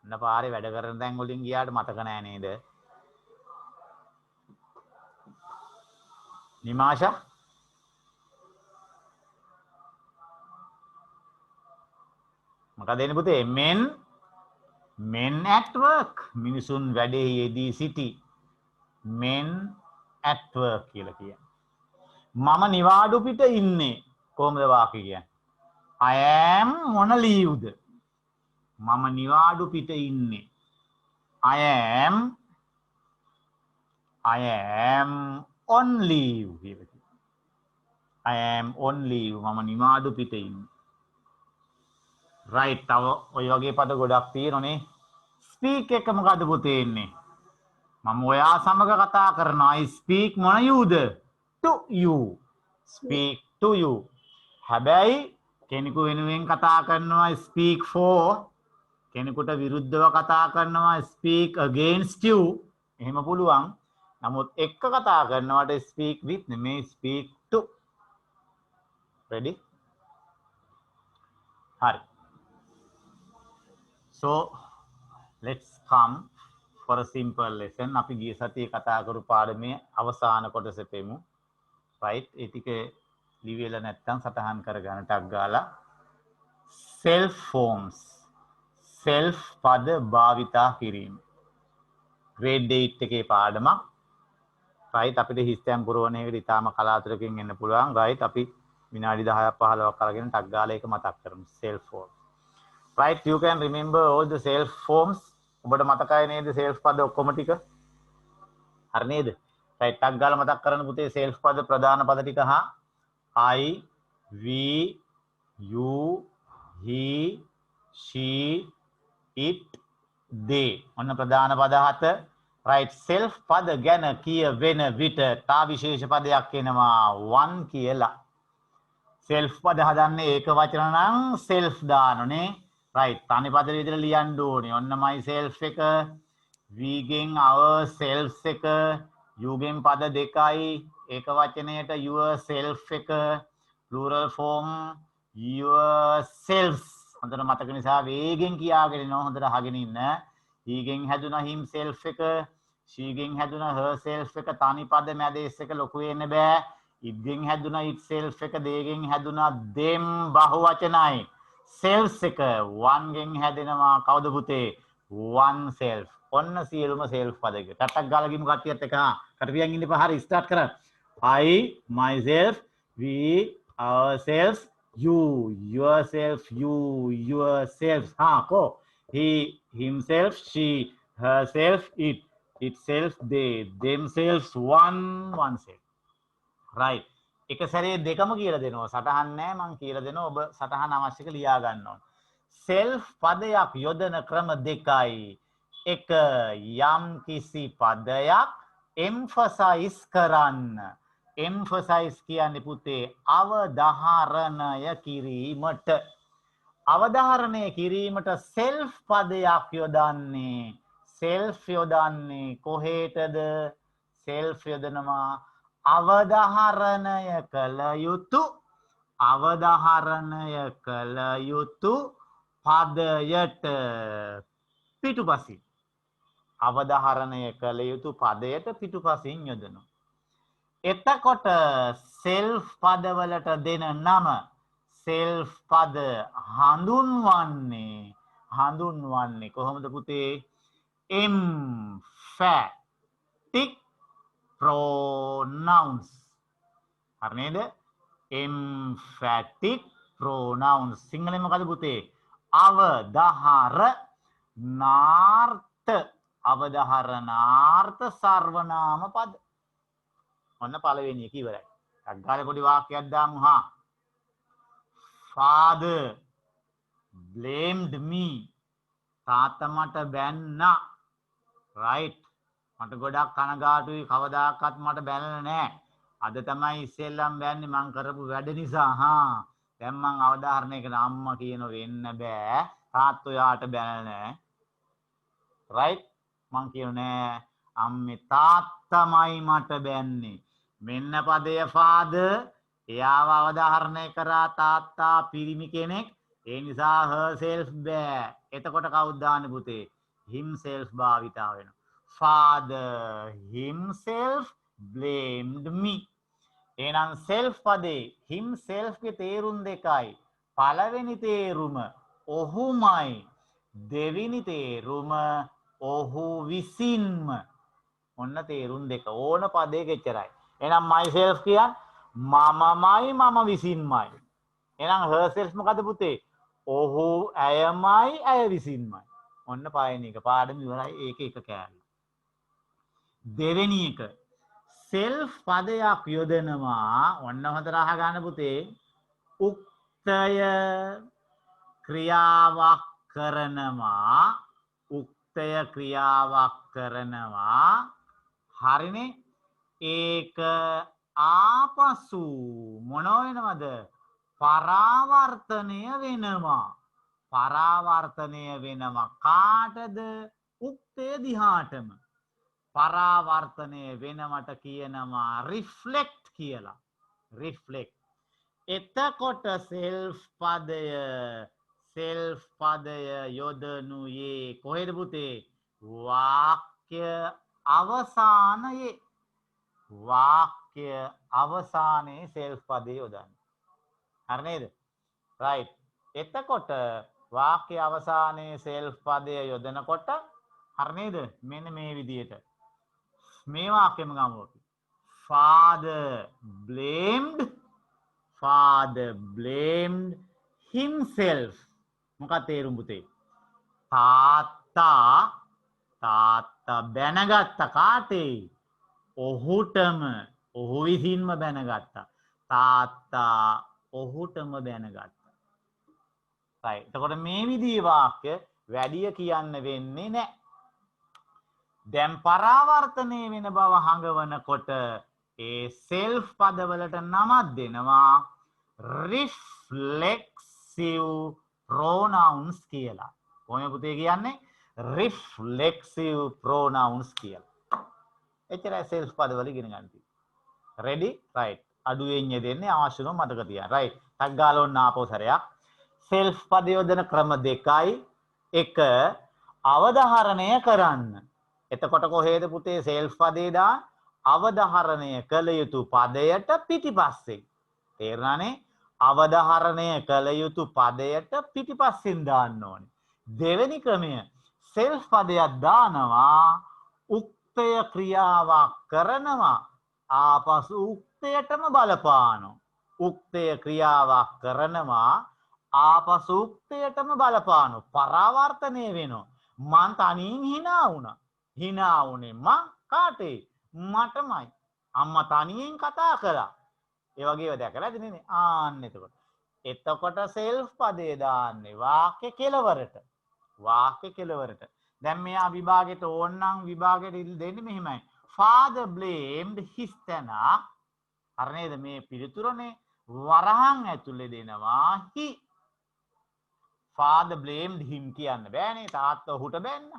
අන්න පාරේ වැඩ කරන තැන් වලින් ගියාට මතක නෑ නේද? නිමාෂා මොකද එන්නේ පුතේ? men at work. මිනිසුන් වැඩේ යෙදී සිටි. men at work කියලා කියන්නේ. මම නිවාඩු පිට ඉන්නේ. කොහොමද වාක්‍ය කියන්නේ? I am මොන leave ද? මම නිවාඩු පිට ඉන්නේ. I am on leave කියලා කියනවා. I am on leave. මම නිවාඩු පිට ඉන්නේ. right තව ඔය වගේ පද ගොඩක් තියෙනනේ. speak එක මොකද පුතේ එන්නේ? මම ඔයා සමග කතා කරනවා. I speak මොන youද? to you. speak to you. හැබැයි කෙනෙකු වෙනුවෙන් කතා කරනවා speak for. කෙනෙකුට විරුද්ධව කතා කරනවා speak against you. එහෙම පුළුවන්. නමුත් එක්ක කතා කරනවට speak with නෙමෙයි speak to. ready? හරි. so let's come for a simple lesson. අපි ගිය සතියේ කතා කරපු පාඩමේ අවසාන කොටස පෙමු. right ඒ ටික ලියවිලා නැත්නම් සටහන් කරගන්න ටක් ගාලා. self forms. self පද භාවිතා කිරීම. grade 8 එකේ පාඩමක්. right අපිට හිස්තැන් පුරවන එකට ඉතාලම කලාතුරකින් එන්න පුළුවන්. right අපි විනාඩි 10ක් 15ක් අරගෙන ටක් ගාලා ඒක මතක් කරමු. self form. right you can remember all the self forms. ඔබට මතකයි නේද self පද ඔක්කොම ටික? හරි නේද? right ටක් ගාලා මතක් කරන්න පුතේ self පද ප්‍රධාන පද ටික හා I, we, you, he, she, it, they. ඔන්න ප්‍රධාන පද 7. right self පද ගැන කියවෙන විට තා විශේෂ පදයක් එනවා one කියලා. self පද හදන්නේ ඒක වචන නම් self දානනේ. right තනි පද විදිහට ලියන්න ඕනේ. ඔන්න myself එක, we ගෙන් ourselves එක, you ගෙන් පද දෙකයි, ඒක වචනයට yourself එක, plural form yourselves. හොඳට මතක නිසා වේගෙන් කියාගෙන ඉන්න හොඳට අහගෙන ඉන්න. he ගෙන් හැදුනා himself එක, she ගෙන් හැදුනා herself එක, තනි පද මැද s එක ලොකු වෙන්න බෑ. it ගෙන් හැදුනා itself එක, they ගෙන් හැදුනා them බහුවචනයි. selves එක one ගෙන් හැදෙනවා කවුද පුතේ? one self. ඔන්න සියලුම self පද එක. ටටක් ගාලා ගිමු කට්ටියත් එක. කටපියන් ඉන්න එපා. හරි start කරන්න. I, myself, we, ourselves, you, yourself, you, yourselves. Ko. He, himself, she, herself, it, itself, they, themselves, oneself. right එක සැරේ දෙකම කියලා දෙනවා. සටහන් නැහැ මං කියලා දෙනවා. ඔබ සටහන අවශ්‍යක ලියා ගන්න ඕන. self පදයක් යොදන ක්‍රම දෙකයි. එක යම් කිසි පදයක් emphasize කරන්න. emphasize කියන්නේ පුතේ අවධාරණය කිරීමට. අවධාරණය කිරීමට self පදයක් යොදන්නේ. self යොදන්නේ කොහෙටද? self යොදනවා අවධාරණය කළ යුතු පදයට පිටුපසින්. අවධාරණය කළ යුතු පදයට පිටුපසින් යොදනවා. එතකොට self පදවලට දෙන නම self පද හඳුන්වන්නේ කොහොමද පුතේ? emphatic pronouns. හරි නේද? emphatic pronouns. සිංහලෙන් මොකද පුතේ? අවධාරණාර්ථ සර්වනාම පද. ඔන්න පළවෙනි එක ඉවරයි. අග්ගාලේ පොඩි වාක්‍යයක් දාමු හා. Father blamed me. තාත්තා මට බැන්නා. right. මට ගොඩක් කනගාටුයි, කවදාකවත් මට බැනලා නැහැ. අද තමයි ඉස්සෙල්ලම් බැන්නේ මං කරපු වැඩ නිසා. හා දැන් මං අවධාරණය කරන අම්මා කියන වෙන්න බෑ. තාත්තෝ යාට බැනලා නැහැ. right. මං කියුනේ අම්මේ තාත්තමයි මට බැන්නේ. මෙන්න පදය father. එයාව අවධාරණය කරා තාත්තා පිරිමි කෙනෙක්. ඒ නිසා herself බෑ. එතකොට කවුද දාන්නේ පුතේ? himself භාවිතා වෙනවා. Father himself blamed me. එහෙනම් self පදේ himself ගේ තේරුම් දෙකයි. පළවෙනි තේරුම ඔහුමයි. දෙවෙනි තේරුම ඔහු විසින්ම. ඔන්න තේරුම් දෙක. ඕන පදයක එච්චරයි. එහෙනම් myself කියන්නේ මමමයි මම විසින්මයි. එහෙනම් herself මොකද පුතේ? ඔහු ඇයමයි ඇය විසින්මයි. ඔන්න පළවෙනි එක පාඩම ඉවරයි. ඒක එක කෑල්ල. දෙවෙනි එක self පදයක් යොදනවා. ඔන්න හොඳට අහගන්න පුතේ. උක්තය ක්‍රියාවක් කරනවා. උක්තය ක්‍රියාවක් කරනවා. හරිනේ. ඒක ආපසු මොන වෙනවද? පරාවර්තනය වෙනවා. පරාවර්තනය වෙනවා කාටද? උක්තය දිහාටම. පරාවර්තනය වෙනවට කියනවා රිෆ්ලෙක්ට් කියලා. රිෆ්ලෙක්ට්. එතකොට self පදය යොදනුයේ කොහෙද පුතේ? වාක්‍ය අවසානයේ. වාක්‍ය අවසානයේ self පදය යොදන්නේ. හරි නේද? right. එතකොට වාක්‍ය අවසානයේ self පදය යොදනකොට හරි නේද? මෙන්න මේ විදිහට. මේ වාක්‍යෙම ගමු අපි. Father blamed himself. මොකක්ද තේරුම් පුතේ? තාත්තා බැනගත්තා කාටේ? ඔහුටම. ඔහු විසින්ම බැනගත්තා. තාත්තා ඔහුටම බැනගත්තා. right. එතකොට මේ විදිහේ වාක්‍ය වැඩිය කියන්න වෙන්නේ නැහැ. දැන් පරාවර්තනය වෙන බව හඟවනකොට ඒ self පදවලට නමක් දෙනවා reflexive pronouns කියලා. කොහොමද පුතේ කියන්නේ? reflexive pronouns කියලා. එච්චරයි self පදවල ඉගෙන ගන්න තියෙන්නේ. ready? right. අඩුවෙන් යෙදෙන්නේ අවශ්‍ය නම් මතක තියාගන්න. right. ටක් ගාලා ඔන්න ආපහු සැරයක්. self පද යොදන ක්‍රම දෙකයි. එක අවධාරණය කරන්න. එතකොට කොහේද පුතේ self පදේ දාන්න? අවධාරණය කළ යුතු පදයට පිටිපස්සේ. තේරුණානේ? අවධාරණය කළ යුතු පදයට පිටිපස්සෙන් දාන්න ඕනේ. දෙවෙනි ක්‍රමය self පදයක් දානවා උක්තය ක්‍රියාවක් කරනවා ආපසු උක්තයටම බලපානවා. උක්තය ක්‍රියාවක් කරනවා ආපසු උක්තයටම බලපානවා. පරාවර්තනය වෙනවා. මං තනියෙන් hina වුණා. hina වුණේ මං කාටේ? මටමයි. අම්මා තනියෙන් කතා කළා. ඒ වගේ ඒවා දැකලාද නේ? ආන්න එතකොට. එතකොට self පදේ දාන්නේ වාක්‍ය කෙලවරට. වාක්‍ය කෙලවරට. දැන් මෙයා විභාගෙට ඕනනම් විභාගෙට දෙන්නේ මෙහෙමයි. Father blamed his තැනා. හරි නේද? මේ පිළිතුරනේ වරහන් ඇතුලේ දෙනවා he. Father blamed him කියන්න බෑනේ. තාත්තා ඔහුට බැන්න.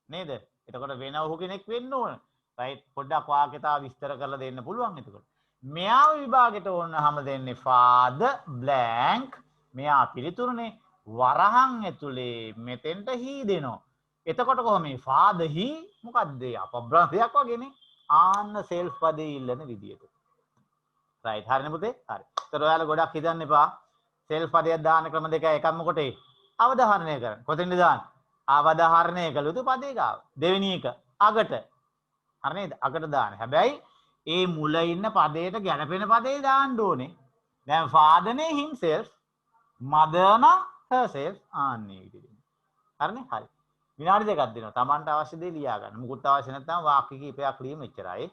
නේද? එතකොට වෙන ඔහු කෙනෙක් වෙන්න ඕන. රයිට් පොඩ්ඩක් වාක්‍යතාව විස්තර කරලා දෙන්න පුළුවන් එතකොට. මෙයාව විභාගෙට ඕනහම දෙන්නේ father blank මෙයා පිළිතුරුනේ වරහන් ඇතුලේ මෙතෙන්ට he දෙනවා. එතකොට කොහොම මේ father he මොකද්ද? අපබ්‍රංශයක් වගේනේ. ආන්න self පදේ ඉල්ලන විදියට. රයිට් හරිනේ පුතේ? හරි. ඒතර ඔයාලා ගොඩක් හිතන්න එපා. self පදයක් දාන ක්‍රම දෙකයි එකක් මොකටේ? අවධාරණය කරන්න. කොතෙන්ද දාන්නේ? අවධාරණය කළ යුතු පදේ ගාව. දෙවෙනි එක අගට. හරි නේද? අගට දාන්න. හැබැයි ඒ මුල ඉන්න පදයට ගැලපෙන පදේ දාන්න ඕනේ. දැන් father නේ himself, mother නම් herself ආන්නේ විදිහට. හරිනේ? හරි. විනාඩි දෙකක් දෙනවා. Tamanට අවශ්‍ය දේ ලියා ගන්න. මුකුත් අවශ්‍ය නැත්නම් වාක්‍ය කිහිපයක් ලියමු එච්චරයි.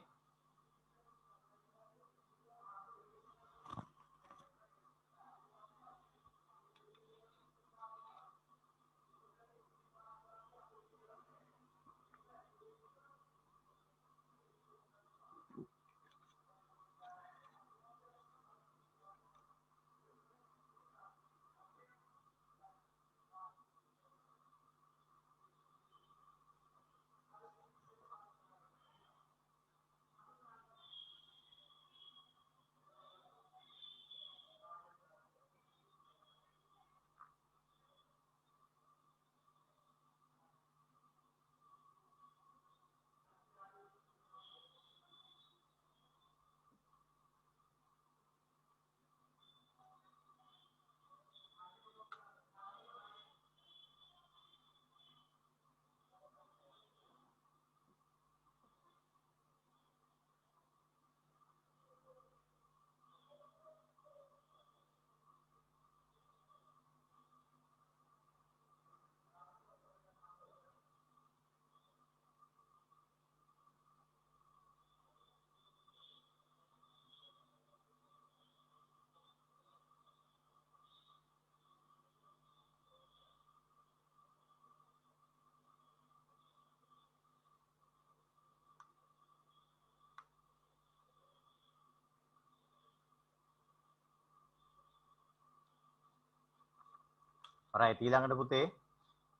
රයිට් ඊළඟට පුතේ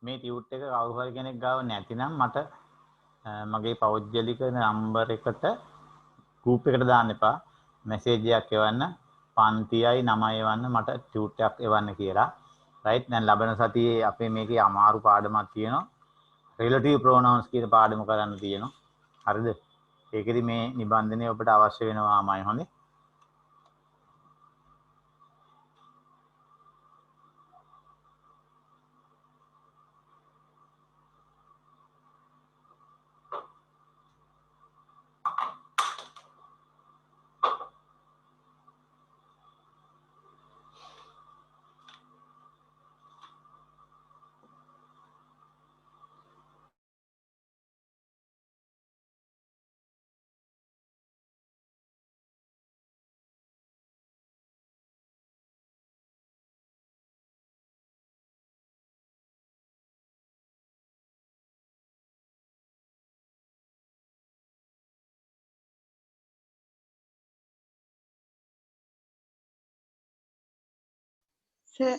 මේ ටියුට් එක කවුරු හරි කෙනෙක් ගාව නැතිනම් මට මගේ පෞද්ගලික නම්බර් එකට ගෲප් එකට දාන්න එපා. මැසේජ් එකක් එවන්න. පන්තියයි 9 එවන්න මට ටියුට් එකක් එවන්න කියලා. රයිට් දැන් ලබන සතියේ අපේ මේකේ අමාරු පාඩමක් තියෙනවා. රිලටිව් ප්‍රොනවුන්ස් කියන පාඩම කරන්න තියෙනවා. හරිද? ඒකෙදි මේ නිබන්ධනය ඔබට අවශ්‍ය වෙනවාමයි හොඳේ. Sir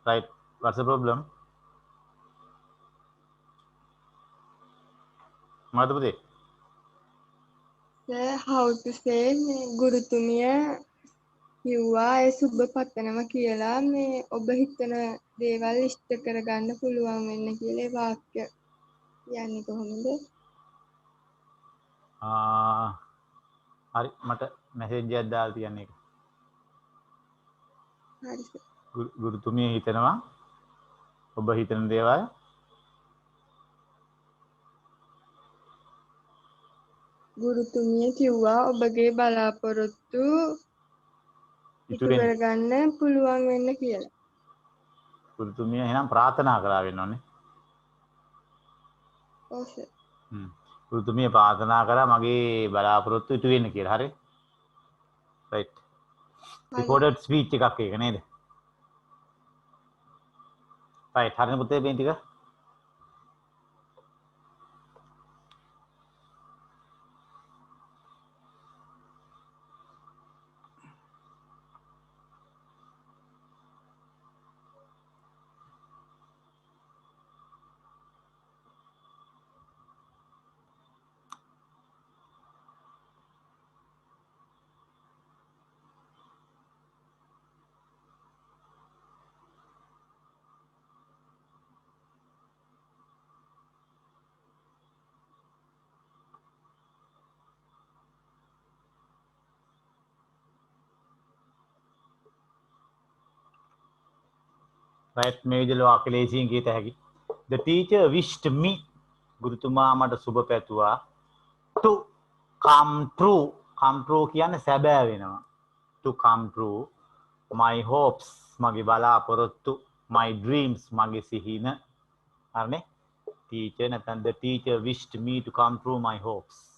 Right. What's the problem? මොකද පුතේ? සර් how to say මේ ගුරුතුමිය කිව්වා ඒ සුබ පතනවා කියලා මේ ඔබ හිතන දේවල් ඉෂ්ට කරගන්න පුළුවන් වෙන්න කියලා ඒ වාක්‍ය කියන්නේ කොහොමද? හරි මට මැසේජ් එකක් දාලා තියන්න ඒක. හරි සර්. ගුරුතුමිය හිතනවා ඔබ හිතන දේවල් ගුරුතුමිය කිව්වා ඔබගේ බලාපොරොත්තු ඉටු කරගන්න පුළුවන් වෙන්න කියලා. ගුරුතුමිය එහෙනම් ප්‍රාර්ථනා කරා වෙන්න ඕනේ. ඔව් සර්. ගුරුතුමිය ප්‍රාර්ථනා කරා මගේ බලාපොරොත්තු ඉටු වෙන්න කියලා. හරි? right. recorded speech එකක් ඒක නේද? right. හරිනේ පුතේ මේ ටික. right. මේ විදිහට වාක්‍ය ලේසියෙන් කියත හැකි. The teacher wished me ගුරුතුමා මට සුබ පැතුවා to come true. come true කියන්නේ සැබෑ වෙනවා. to come true my hopes මගේ බලාපොරොත්තු my dreams මගේ සිහින. හරිනේ? teacher නැත්නම් the teacher wished me to come true my hopes.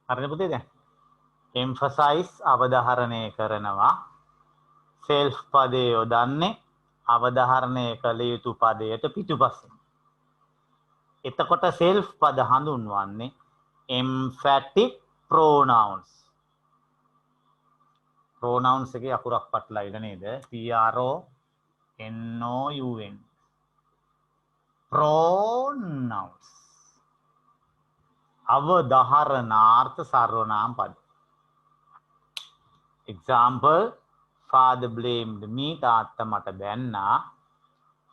හරිනේ පුතේ දැන් emphasize අවධාරණය කරනවා self පදේ යොදන්නේ අවධාරණය කළ යුතු පදයට පිටුපසින්. එතකොට self පද හඳුන්වන්නේ emphatic pronouns. pronouns එකේ අකුරක් පටලයිලා නේද? P R O N O U N. pronouns. අවධාරණාර්ථ සර්වනාම පද. example father blamed me තාත්තා මට බැන්නා.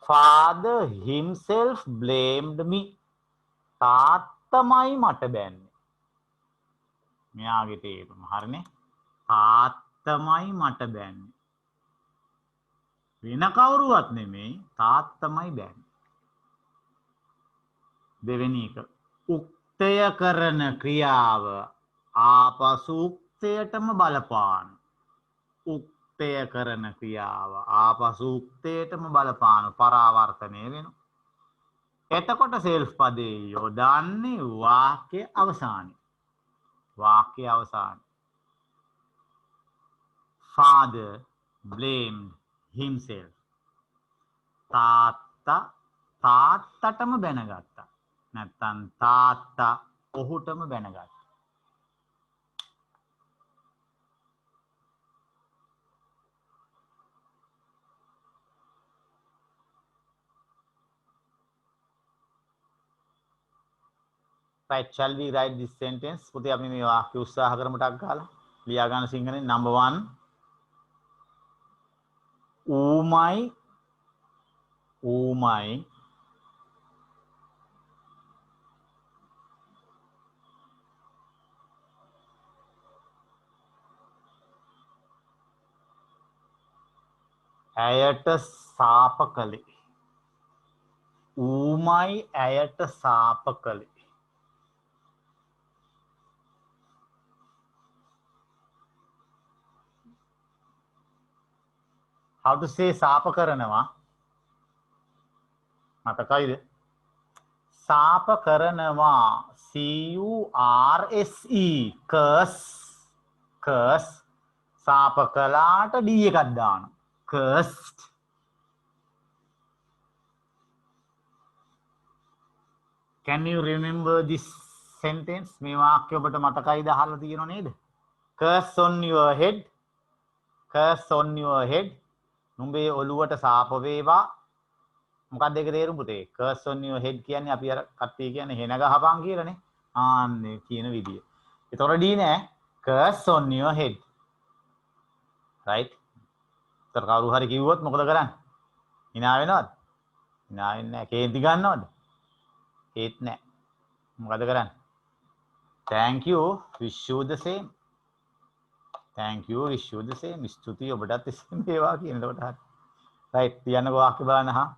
father himself blamed me තාත්තමයි මට බැන්නේ. මෙයාගේ තේරුම හරිනේ? තාත්තමයි මට බැන්නේ. වෙන කවුරුවත් නෙමෙයි තාත්තමයි බැන්නේ. දෙවෙනි එක උක්තය කරන ක්‍රියාව ආපසු උක්තයටම බලපාන. උක්තය කරන ක්‍රියාව ආපසු උක්තයටම බලපාන පරාවර්තනය වෙනවා. එතකොට self පදේ යොදන්නේ වාක්‍ය අවසානයේ. වාක්‍ය අවසානයේ. father blamed himself. තාත්තටම බැනගත්තා. නැත්තම් තාත්තා ඔහුටම බැනගත්තා. right. shall we write this sentence? පුතේ අපි මේ වාක්‍ය උත්සාහ කරමු ටක් ගාලා. ලියා ගන්න සිංහලෙන්. number 1 ඌමයි ඇයට සාප කළේ. ඌමයි ඇයට සාප කළේ. how to say සාප කරනවා? මතකයිද? සාප කරනවා CURSE curse සාප කළාට D එකක් දානවා. cursed. can you remember this sentence? මේ වාක්‍ය ඔබට මතකයිද? අහලා තියෙනව නේද? curse on your head. curse on your head. නුඹේ ඔළුවට සාප වේවා. මොකක්ද ඒක තේරුම පුතේ? curse on your head කියන්නේ අපි අර කට්ටිය කියන්නේ හෙන ගහපන් කියලානේ. ආන්නේ කියන විදිය. ඒතොර D නෑ. curse on your head. right? තර කවුරු හරි කිව්වොත් මොකද කරන්නේ? hina වෙනවද? hina වෙන්නේ නැහැ. කේන්ති ගන්නවද? ඒත් නැහැ. මොකද කරන්නේ? thank you, wish you the same. thank you, wish you the same. ස්තුතියි ඔබටත් එසේම වේවා කියන එකට හරි. right. තියන්නකෝ වාක්‍ය බලන්න හා.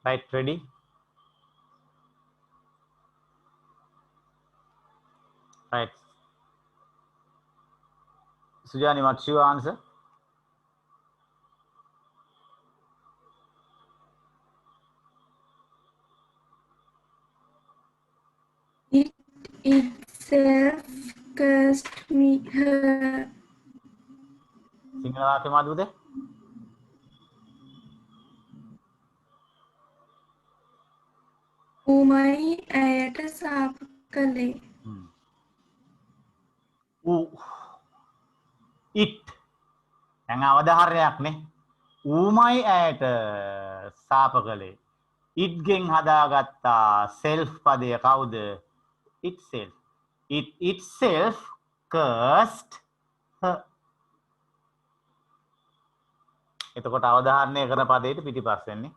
Right, ready? Right. Sujani, what's your answer? It itself cursed me her. Sinhala වාක්‍ය මාදුද? උමයි ඇයට සාප කළේ. it දැන් අවධාරණයක් නේ. ඌමයි ඇයට සාප කළේ. it ගෙන් හදාගත්තා self පදය කවුද? itself. It itself cursed her. එතකොට අවධාරණය කරන පදයට පිටිපස්සෙන්නේ.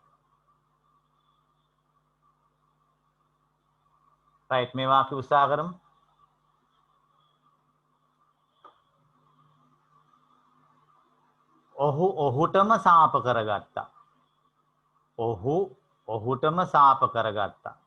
right මේ වාක්‍ය උත්සාහ කරමු. ඔහු ඔහුටම සාප කරගත්තා. ඔහු ඔහුටම සාප කරගත්තා.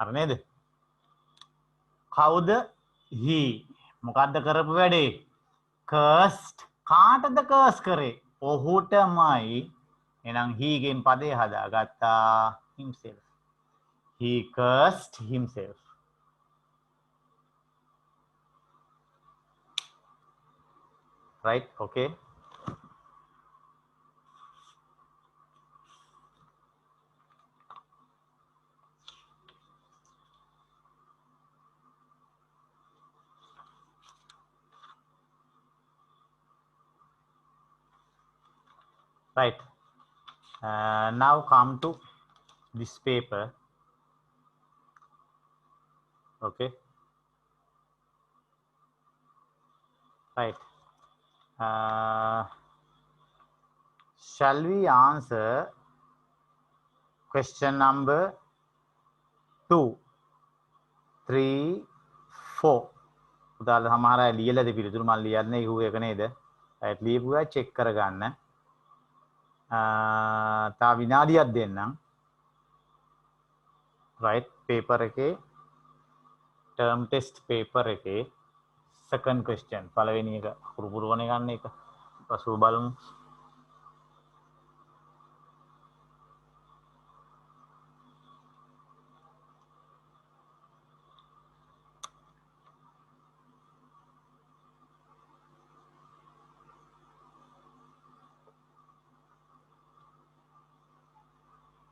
හරි නේද? කවුද? he. මොකද්ද කරපු වැඩේ? cursed. කාටද curse කරේ? ඔහුටමයි. එහෙනම් he ගෙන් පදේ හදාගත්තා himself. He cursed himself. Right? Okay. Right. Now come to this paper. Okay. Right. Shall we answer question number 2, 3, 4? උදාල සමහර අය ලියලාද පිළිතුරු මම ලියන්නේ ඉහුව එක නේද? right ලියපුවා check කරගන්න. තා විනාඩියක් දෙන්නම්. right paper එකේ term test paper එකේ second question පළවෙනි එක පුරුපුරවන ගන්න එක පසුව බලමු.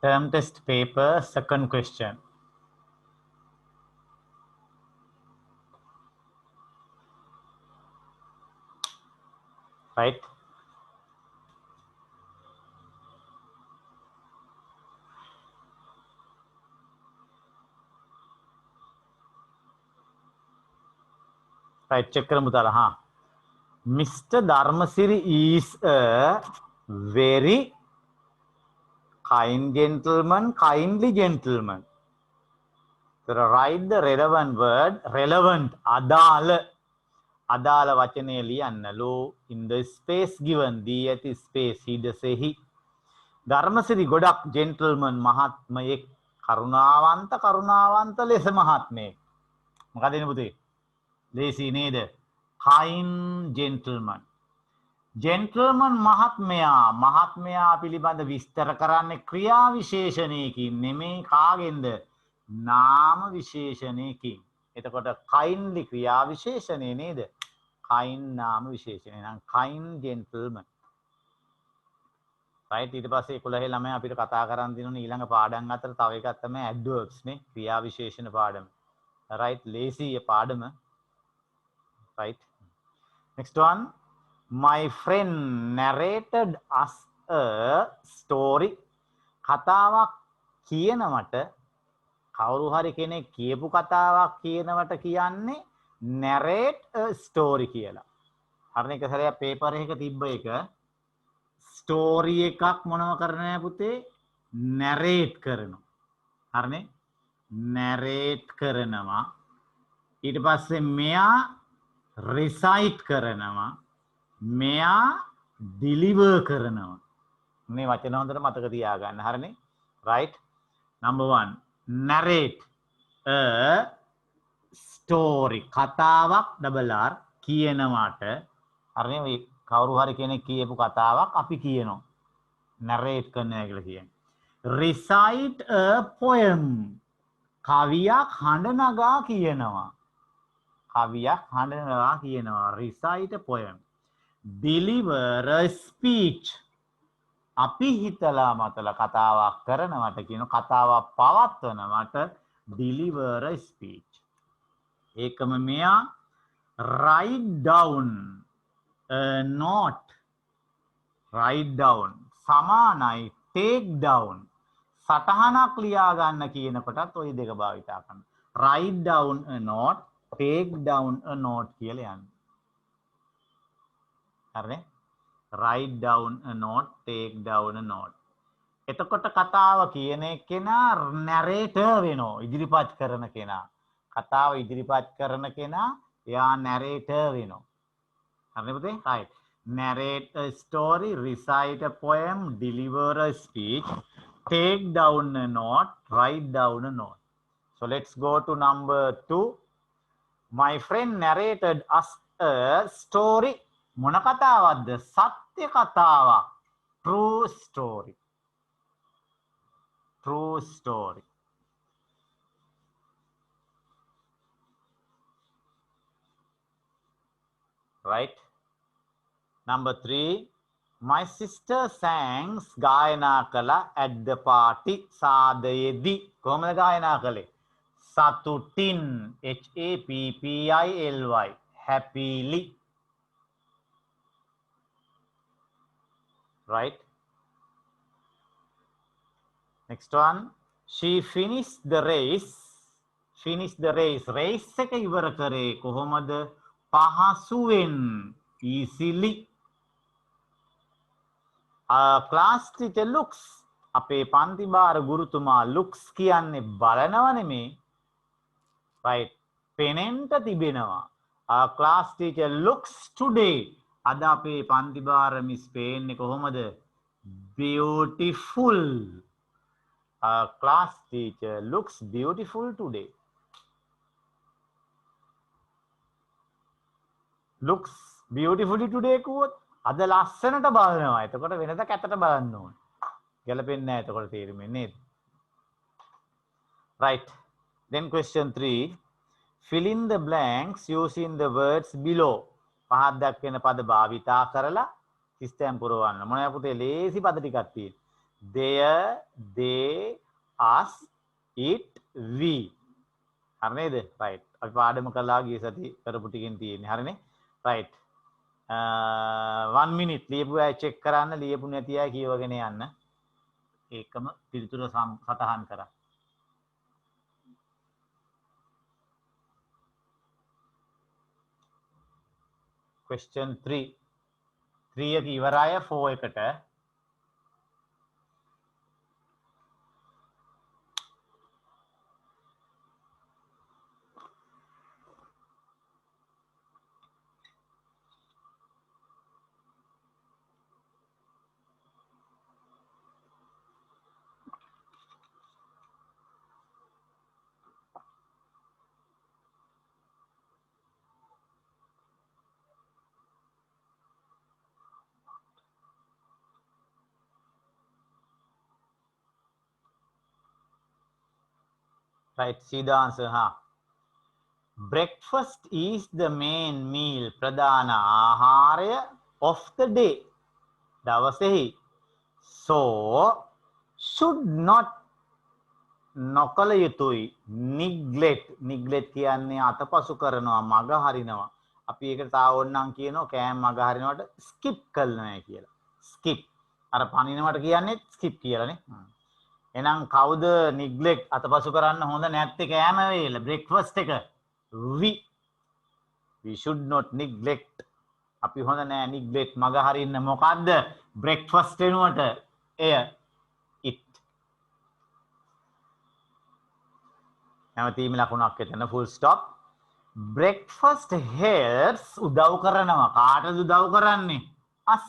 Term test paper second question. Right. Right, check කරමු තාලා. හා. Mr. Dharmasiri is a very kind gentleman, kindly gentleman. So write the relevant word, relevant, අදාළ වචනය ලියන්නලු in the space given, දී ඇති space, හිඩසෙහි. ධර්මසිරි ගොඩක් gentleman මහත්මයෙක්, කරුණාවන්ත ලෙස මහත්මයෙක්. මොකද එන්නේ පුතේ? ලේසි නේද? kind gentleman. gentleman මහත්මයා පිළිබඳ විස්තර කරන්නේ ක්‍රියා විශේෂණයකින් නෙමෙයි කාගෙන්ද? නාම විශේෂණයකින්. එතකොට kindly ක්‍රියා විශේෂණය නේද? kind නාම විශේෂණය. එහෙනම් kind gentleman. right ඊට පස්සේ 11 ළමයා අපිට කතා කරන් දිනුනේ ඊළඟ පාඩම් අතර තව එකක් තමයි adverbs නේ, ක්‍රියා විශේෂණ පාඩම. right ලේසි පාඩම. right. Next one. My friend narrated us a story. කතාවක් කියන මට කවුරු හරි කෙනෙක් කියපු කතාවක් කියනවට කියන්නේ narrate a story කියලා. හරිනේ එක සැරයක් පේපර් එකක තිබ්බ එක ස්ටෝරි එකක් මොනව කරන්නේ පුතේ narrate කරනවා. හරිනේ narrate කරනවා. ඊට පස්සේ මෙයා recite කරනවා. මෙයා deliver කරනවා. මේ වචන හොඳට මතක තියාගන්න. හරිනේ right number 1 narrate a story කතාවක් double r කියනවාට හරිනේ ඔය කවුරු හරි කෙනෙක් කියපු කතාවක් අපි කියනවා narrate කරනවා කියලා කියන්නේ recite a poem කවියක් හඬ නගා කියනවා කවියක් හඬ නගා කියනවා recite a poem deliver a speech අපි හිතලා මතලා කතාවක් කරනවට කියන කතාවක් පවත්වනවට deliver a speech ඒකම මෙයා write down a note write down සමානයි take down සටහනක් ලියා ගන්න කියනකොටත් ওই දෙක භාවිතා කරනවා write down a note take down a note කියලා යන්නේ හරිනේ write down a note take down a note එතකොට කතාව කියන කෙනා narrator වෙනවා ඉදිරිපත් කරන කෙනා කතාව ඉදිරිපත් කරන කෙනා එයා narrator වෙනවා හරිනේ පුතේ right narrate a story recite a poem deliver a speech take down a note write down a note so let's go to number 2 my friend narrated us a story මොන කතාවක්ද සත්‍ය කතාවක් true story true story right number 3 my sister sang ගායනා කළා at the party සාදයේදී කොහොමද ගායනා කළේ සතුටින් happily happily right next one she finished the race race එක ඉවර කරේ කොහොමද පහසුවෙන් easily class teacher looks අපේ පන්ති භාර ගුරුතුමා looks කියන්නේ බලනව නෙමේ right පෙනෙන්ට තිබෙනවා class teacher looks today අද අපේ පන්ති භාර මිස් පේන්නේ කොහොමද beautiful class teacher looks beautiful today looks beautifully today කිව්වොත් අද ලස්සනට බලනවා එතකොට වෙනද කැතට බලන්න ඕනේ ගැලපෙන්නේ නැහැ එතකොට තේරෙන්නේ නේද right then question 3 fill in the blanks using the words below පහක් දක්වන පද භාවිතා කරලා සිස්ටම් පුරවන්න මොනවා පුතේ ලේසි පද ටිකක් තියෙන there they us it we හරි නේද right අපි පාඩම කළා ගිය සති කරපු ටිකෙන් තියෙන්නේ හරිනේ right 1 minute ලියපු අය check කරන්න ලියපු නැති අය කියවගෙන යන්න ඒකම පිළිතුර සටහන් කරා question 3 එක ඉවරය 4 එකට right see the answer breakfast is the main meal ප්‍රධාන ආහාරය of the day දවසෙහි so should not නොකල යුතුයි neglect කියන්නේ අතපසු කරනවා මග හරිනවා අපි ඒකට තා ඕනනම් කියනවා කෑම මග හරිනවට skip කරනවා කියලා skip අර පනිනවට කියන්නේ skip කියලානේ එහෙනම් කවුද neglect අතපසු කරන්න හොඳ නැත්තේ කෑම වේල breakfast එක? we should not neglect. අපි හොඳ නෑ neglect මග හරින්න. මොකද්ද breakfast වෙනුවට? එය it. නැවතීම ලකුණක් එතන full stop. breakfast helps උදව් කරනවා. කාටද උදව් කරන්නේ? us.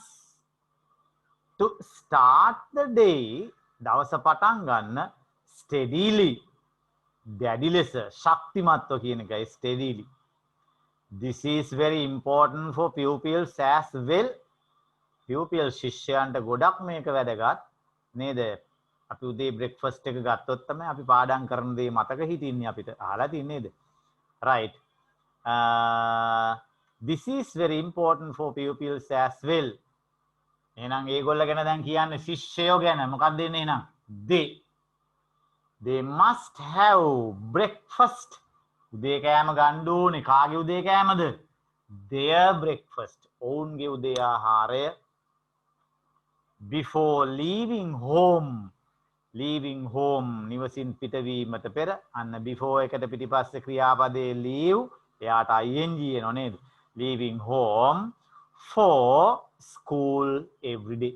to start the day දවස පටන් ගන්න steadily. දැඩි ලෙස ශක්තිමත්ව කියන එකයි steadily. This is very important for pupils as well. pupil ශිෂ්‍යයන්ට ගොඩක් මේක වැදගත් නේද? අපි උදේ breakfast එක ගත්තොත් තමයි අපි පාඩම් කරන දේ මතක හිටින්නේ අපිට. අහලා තින්නේ නේද? right. This is very important for pupils as well. එහෙනම් ඒගොල්ල ගැන දැන් කියන්නේ ශිෂ්‍යයෝ ගැන. මොකක්ද එන්නේ එහෙනම්? they must have breakfast. උදේ කෑම ගන්න ඕනේ. කාගේ උදේ කෑමද? their breakfast. ඔවුන්ගේ උදේ ආහාරය before leaving home. leaving home නිවසින් පිටවීමට පෙර. අන්න before එකට පිටිපස්සේ ක්‍රියාපදේ leave එයාට ing එනවා නේද? leaving home for school every day.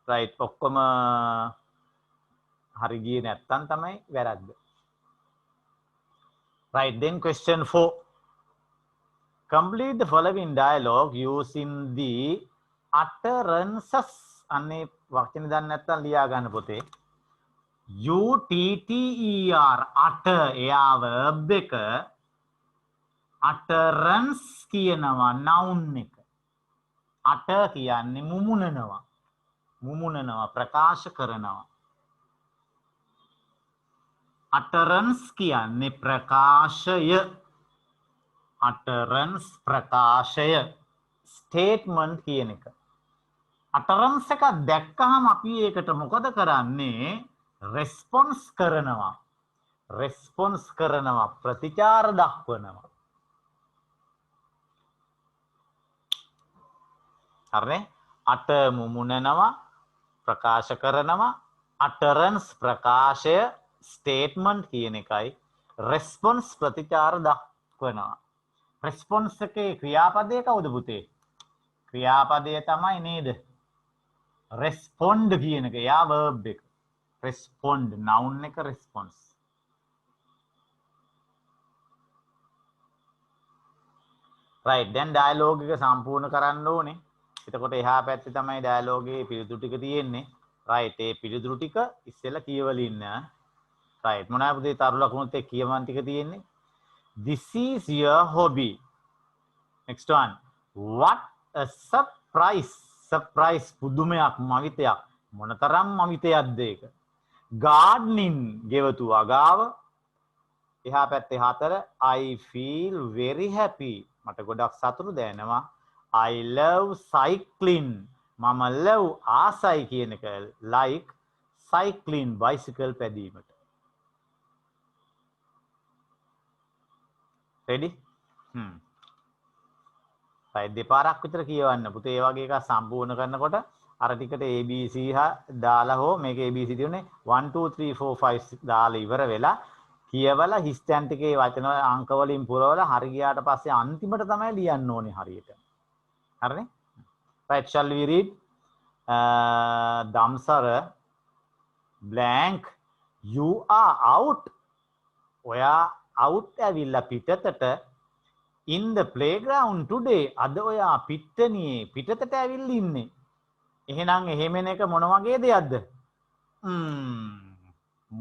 right. ඔක්කොම හරි ගියේ නැත්තම් තමයි වැරද්ද. right. then question 4. complete the following dialogue using the utterances. අන්නේ වචන දන්නේ නැත්තම් ලියා ගන්න පොතේ. utter utter එයා verb එක utterance කියනවා noun එක. utter කියන්නේ මුමුණනවා ප්‍රකාශ කරනවා. utterance කියන්නේ ප්‍රකාශය. utterance ප්‍රකාශය. statement කියන එක. utterance එක දැක්කහම අපි ඒකට මොකද කරන්නේ? response කරනවා. ප්‍රතිචාර දක්වනවා. හරිනේ? utter මුමුණනවා ප්‍රකාශ කරනවා. utterance ප්‍රකාශය. statement කියන එකයි response ප්‍රතිචාර දක්වනවා. response එකේ ක්‍රියාපදය කවුද පුතේ? ක්‍රියාපදය තමයි නේද? respond කියන එක. යා verb එක. respond noun එක response. right. then dialogue එක සම්පූර්ණ කරන්න ඕනේ. එතකොට එහා පැත්තේ තමයි dialogue එකේ පිළිතුරු ටික තියෙන්නේ. right. ඒ පිළිතුරු ටික ඉස්සෙල්ලා කියවලින්න. right. මොනවාද පුතේ තරු ලකුණුත් එක්ක කියවන්න ටික තියෙන්නේ? this is your hobby. next one. what a surprise. surprise පුදුමයක් මවිතයක්. මොනතරම් මවිතයක්ද ඒක? gardening ගෙවතු වගාව. එහා පැත්තේ 4. I feel very happy. මට ගොඩක් සතුටු දැනෙනවා. I love cycling. මම love ආසයි කියන එක like cycling bicycle පැදීමට. ready? right. දෙපාරක් විතර කියවන්න පුතේ. ඒ වගේ එකක් සම්පූර්ණ කරනකොට අර ටිකට ABC දාලා හෝ මේක ABC තියුනේ 1 2 3 4 5 දාලා ඉවර වෙලා කියවලා හිස්ටන් ටිකේ වචන අංක වලින් පුරවලා හරි ගියාට පස්සේ අන්තිමට තමයි ලියන්න ඕනේ හරියට. හරිනේ? right. shall we read? damsara blank you are out. ඔයා out ඇවිල්ලා පිටතට in the playground today. අද ඔයා පිට්ටනියේ පිටතට ඇවිල්ලා ඉන්නේ. එහෙනම් එහෙමන එක මොන වගේ දෙයක්ද?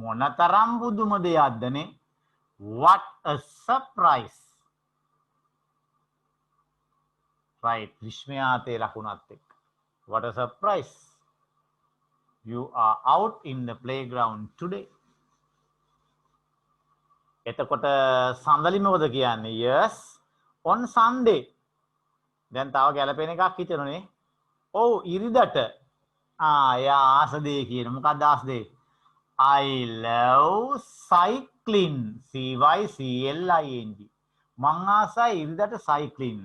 මොනතරම් පුදුම දෙයක්ද නේ? what a surprise. right. විස්මයාතේ ලකුණත් එක්ක. what a surprise. you are out in the playground today. එතකොට සඳලි මොකද කියන්නේ? yes on Sunday. දැන් තව ගැලපෙන එකක් හිතනනේ. ඔව් ඉරිදට. එයා ආස දේ කියන. මොකක්ද ආස දේ? I love cycling. CYCLING. මං ආසයි ඉරිදට cycling.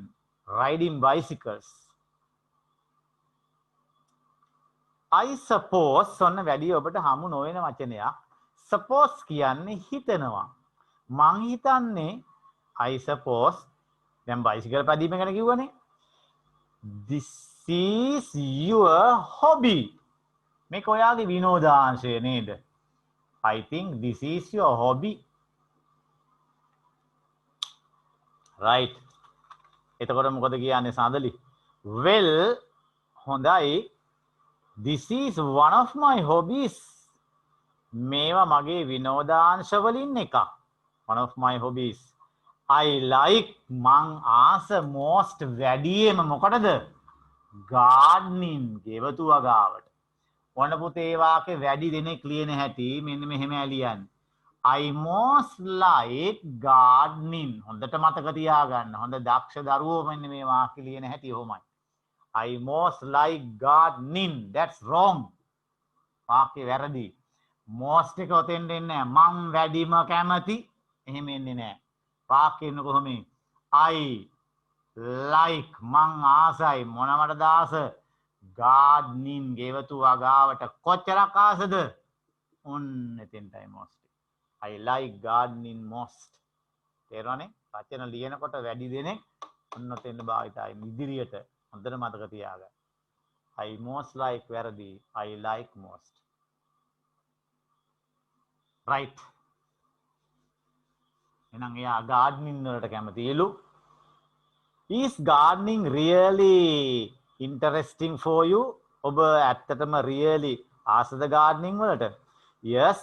riding bicycles. I suppose ඔන්න වැඩි ඔබට හමු නොවන වචනයක්. Suppose කියන්නේ හිතනවා. මං හිතන්නේ I suppose දැන් බයිසිකල් පැදීම ගැන කිව්වනේ. This is your hobby. මේක ඔයාගේ විනෝදාංශය නේද? I think this is your hobby. Right. එතකොට මොකද කියන්නේ සඳලි? Well, හොඳයි. This is one of my hobbies. මේවා මගේ විනෝදාංශ වලින් එකක්. One of my hobbies. I like මං ආස most වැඩියෙන්ම මොකටද? Gardening. ගෙවතුවා ගාවට. ඔන්න පුතේ වාක්‍ය වැඩි දෙනෙක් ලියන හැටි මෙන්න මෙහෙම ඇලියන්නේ. I most like gardening. හොඳට මතක තියාගන්න. හොඳ දක්ෂ දරුවෝ මෙන්න මේ වාක්‍ය ලියන හැටි ඔහොමයි. I most like gardening. That's wrong. වාක්‍ය වැරදි. most එක ඔතෙන් දෙන්නේ නැහැ. මං වැඩිම කැමති. එහෙම එන්නේ නැහැ. වාක්‍ය එන්නේ කොහොමද? I like මං ආසයි මොනවටද ආස? gardening ගෙවතුවා ගාවට කොච්චරක් ආසද? ඔන්න එතෙන්ටයි most. I like gardening most. තේරුණානේ? වචන ලියනකොට වැඩි දෙනෙක් ඔන්න ඔතෙන් භාවිතයි ඉදිරියට හොඳට මතක තියාගන්න. I most like වැරදි. I like most. Right. එහෙනම් එයා gardening වලට කැමතිලු. Is gardening really interesting for you? ඔබ ඇත්තටම really ආසද gardening වලට? Yes.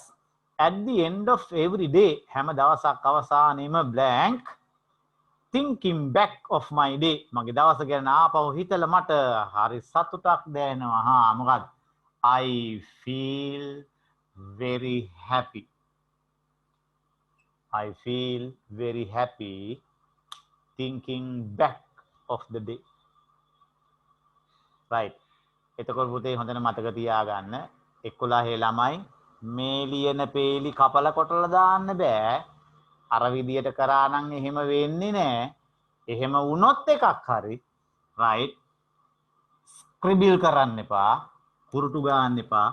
At the end of every day, හැම දවසක් අවසානයේම blank thinking back of my day. මගේ දවස ගැන ආපහු හිතලා මට හරි සතුටක් දැනෙනවා. මොකක්ද? I feel very happy. I feel very happy thinking back of the day. Right. එතකොට පුතේ හොඳට මතක තියාගන්න 11 ළමයි මේ ලියන පේලි කපලා කොටලා දාන්න බෑ. අර විදියට කරා නම් එහෙම වෙන්නේ නෑ. එහෙම වුණොත් එකක් හරි. right. ස්ක්‍රිබල් කරන්න එපා. පුරුටු ගන්න එපා.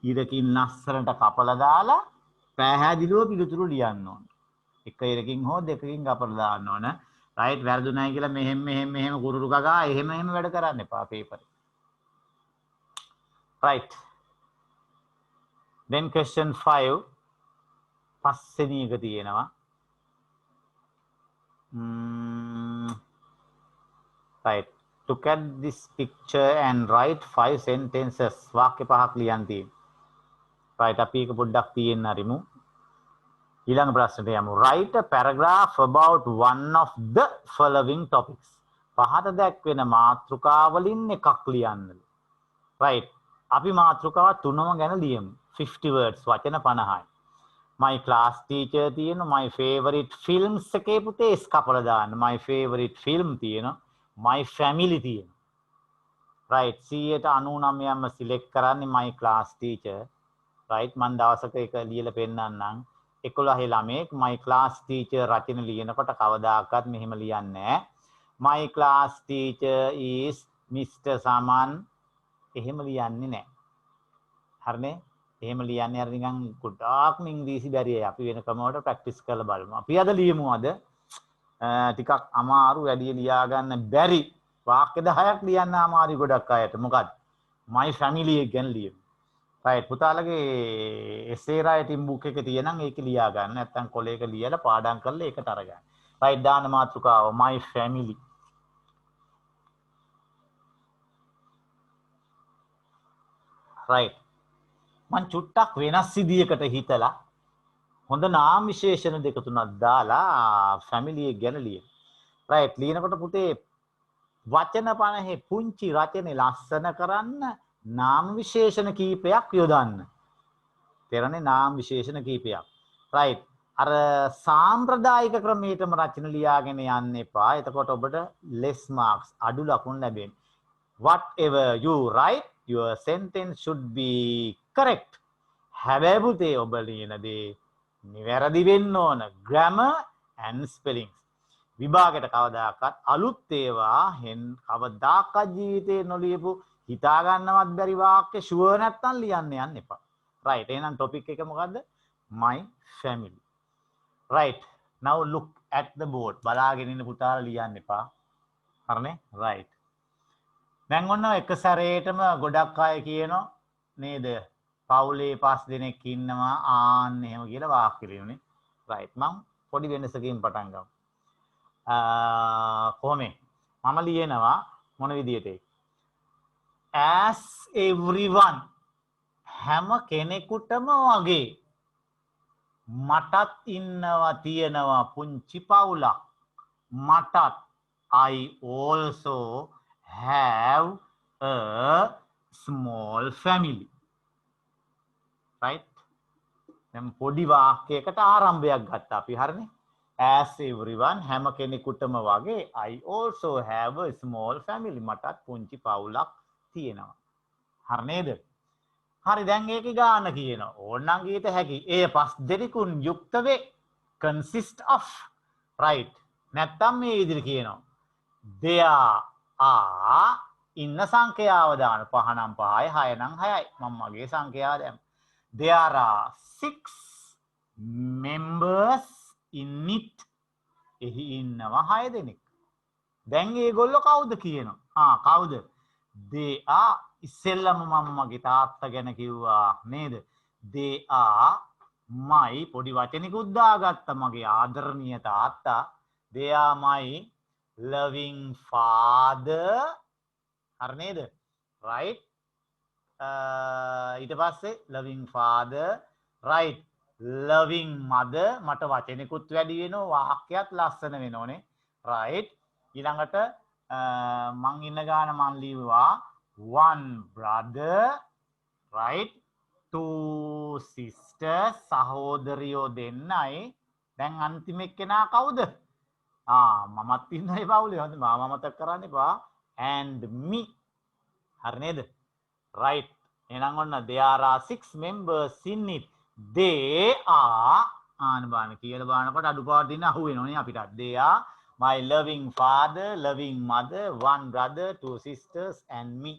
ඉරකින් ලස්සනට කපලා දාලා පැහැදිලිව පිළිතුරු ලියන්න ඕන. එක ඉරකින් හෝ දෙකකින් කපලා දාන්න ඕන. right. වැරදුනායි කියලා මෙහෙම කුරුටු ගගා එහෙම වැඩ කරන්න එපා පේපර්. right. Then question 5 පස්වෙනි එක තියෙනවා. Right. Look at this picture and write 5 sentences. වාක්‍ය පහක් ලියන්න තියෙනවා. right. අපි එක පොඩ්ඩක් තියෙන්න අරිමු. ඊළඟ ප්‍රශ්නට යමු. Write a paragraph about one of the following topics. පහත දැක්වෙන මාතෘකාවලින් එකක් ලියන්න. right. අපි මාතෘකාව තුනම ගැන ලියමු. 50 words වචන 50යි. My class teacher තියෙන my favorite films එකේ පුතේ S කපලා දාන්න. My favorite film තියෙන my family තියෙන. right 99%ම select කරන්නේ my class teacher. right මම දවසක එක ලියලා පෙන්නන්නම්. 11 ළමෙක් my class teacher රචන ලියනකොට කවදාකවත් මෙහෙම ලියන්නේ නැහැ. My class teacher is Mr. Saman. එහෙම ලියන්නේ නැහැ. හරිනේ? එහෙම ලියන්නේ අර නිකන් ගොඩාක්ම ඉංග්‍රීසි බැරියයි. අපි වෙන ක්‍රමවලට ප්‍රැක්ටිස් කරලා බලමු. අපි අද ලියමු අද ටිකක් අමාරු වැඩි ලියා ගන්න බැරි වාක්‍ය 10ක් ලියන්න අමාරු ගොඩක් අයට. මොකක්ද? my family එක ගැන ලියමු. right පුතාලගේ essay writing book එක තියෙනම් ඒක ලියා ගන්න. නැත්නම් කොලේක ලියලා පාඩම් කරලා ඒකට අරගන්න. right දාන මාතෘකාව my family. right මං චුට්ටක් වෙනස් විදියකට හිතලා හොඳ නාම විශේෂණ දෙක තුනක් දාලා ෆැමිලි එක ගැන ලියන. right ලියනකොට පුතේ වචන 50 පුංචි රචනේ ලස්සන කරන්න නාම විශේෂණ කීපයක් යොදන්න. තේරෙන්නේ නාම විශේෂණ කීපයක්. right අර සාම්ප්‍රදායික ක්‍රමයටම රචන ලියාගෙන යන්න එපා. එතකොට ඔබට less marks අඩු ලකුණු ලැබෙන්නේ. whatever you write your sentence should be correct. හැබැයි පුතේ ඔබ ලියන දේ නිවැරදි වෙන්න ඕන. grammar and spellings. විභාගයට කවදාකවත් අලුත් ඒවා හෙන් කවදාකවත් ජීවිතේ නොලියපු හිතා ගන්නවත් බැරි වාක්‍ය ෂුවර් නැත්තම් ලියන්න යන්න එපා. right එහෙනම් topic එක මොකද්ද? my family. right now look at the board. බලාගෙන ඉන්න පුතාලා ලියන්න එපා. හරිනේ? right. දැන් ඔන්න එක සැරේටම ගොඩක් අය කියනවා නේද? පවුලේ 5 දෙනෙක් ඉන්නවා ආන්න එහෙම කියලා වාක්‍ය ලියන්නේ. right මම පොඩි වෙනසකින් පටන් ගමු. කොහොමද? මම ලියනවා මොන විදියටද? as everyone හැම කෙනෙකුටම වගේ මටත් ඉන්නවා තියෙනවා පුංචි පවුලක්. මටත් I also have a small family. right? දැන් පොඩි වාක්‍යයකට ආරම්භයක් ගත්තා අපි හරිනේ. as everyone හැම කෙනෙකුටම වගේ I also have a small family. මටත් පුංචි පවුලක් තියෙනවා. හරි නේද? හරි දැන් ඒකේ ගාන කියනවා. ඕනනම් ගීත හැකි. ඒ පස් දෙනෙකුන් යුක්ත වේ. consist of. right. නැත්තම් මේ විදිහට කියනවා. there are ඉන්න සංඛ්‍යාව දාන 5 නම් 5යි 6 නම් 6යි. මම මගේ සංඛ්‍යාව දැම්මා. there are 6 members in it. එහි ඉන්නවා 6 දෙනෙක්. දැන් ඒගොල්ලෝ කවුද කියනවා? කවුද? they are ඉස්සෙල්ලම මම මගේ තාත්තා ගැන කිව්වා නේද? they are my පොඩි වචනිකුත් දාගත්තා මගේ ආදරණීය තාත්තා. they are my loving father. හරි නේද? right. ඊට පස්සේ loving father. right. loving mother. මට වචනිකුත් වැඩි වෙනවා වාක්‍යයක් ලස්සන වෙනෝනේ. right. ඊළඟට මං ඉන්න ගාන මං ලියුවා one brother. right. two sisters. සහෝදරියෝ දෙන්නයි. දැන් අන්තිම එක්කෙනා කවුද? මමත් ඉන්නයි පවුලේ. හොඳ මම මතක් කරන්න එපා. and me. හරි නේද? right. එහෙනම් ඔන්න there are 6 members in it. they are බලන්න කියලා බලනකොට අඩුපාඩු දින අහු වෙනෝනේ අපිට. they are my loving father, loving mother, one brother, two sisters and me.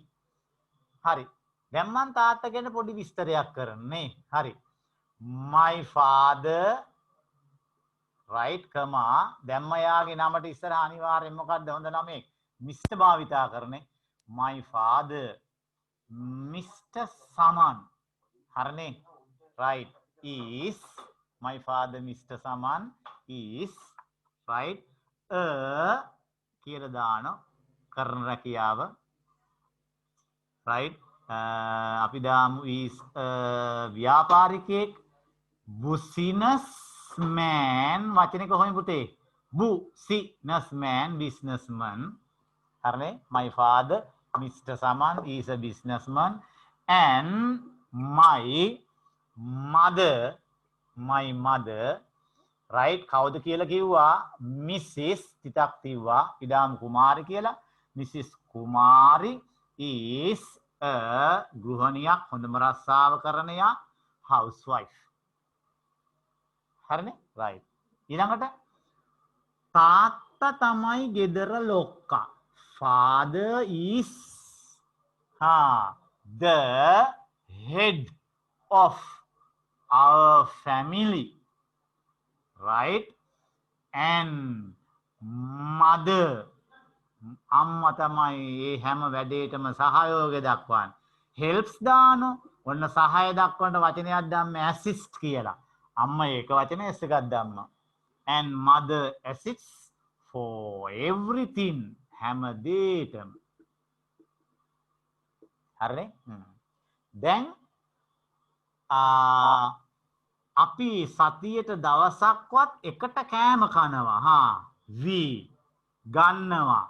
හරි. දැන් මං තාත්තා ගැන පොඩි විස්තරයක් කරන්නේ. හරි. my father. right comma දැම්ම යාගේ නමට ඉස්සරහ අනිවාර්යෙන් මොකක්ද හොඳ නමේ? Mr. භාවිතා කරන්නේ. my father Mr. Saman. හරිනේ? right is my father Mr. Saman is right කියලා දාන කරන රැකියාව. right. අපි දාමු is ව්‍යාපාරිකයෙක්. businessman වචනේ කොහොමද පුතේ? businessman businessman. හරිනේ? my father Mr. Saman is a businessman and my mother right කවුද කියලා කිව්වා? Mrs. තිතක් තිව්වා. ඉදාම් කුමාරි කියලා. Mrs. Kumari is a ගෘහණියක්. හොඳම රස්සාව කරන යා housewife. හරිනේ? right. ඊළඟට තාත්තා තමයි ගෙදර ලොක්කා. father is the head of our family. right. and mother අම්මා තමයි මේ හැම වැඩේටම සහයෝගය දක්වන්නේ. helps දානෝ ඔන්න සහාය දක්වන්න වචනයක් දැම්ම assist කියලා. අම්මා ඒක වචනේ S එකක් දැම්මා. and mother assists for everything. හැම දෙයකම. හරිනේ? දැන් අපි සතියට දවසක්වත් එකට කෑම කනවා. we ගන්නවා.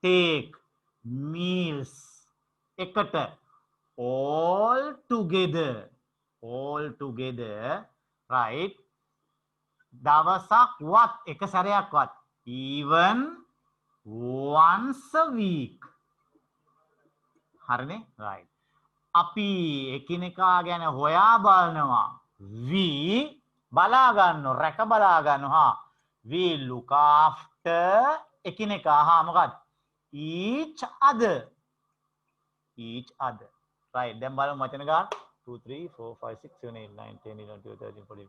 take meals එකට. all together right. දවසක්වත් එක සැරයක්වත් even once a week. හරිනේ? right. අපි එකිනෙකා ගැන හොයා බලනවා. we බලා ගන්නවා. රැක බලා ගන්නවා. we look after එකිනෙකා හා මොකක්ද each other right දැන් බලමු වචන ගන්න 2 3 4 5 6 7 8 9 10 11 12 13 14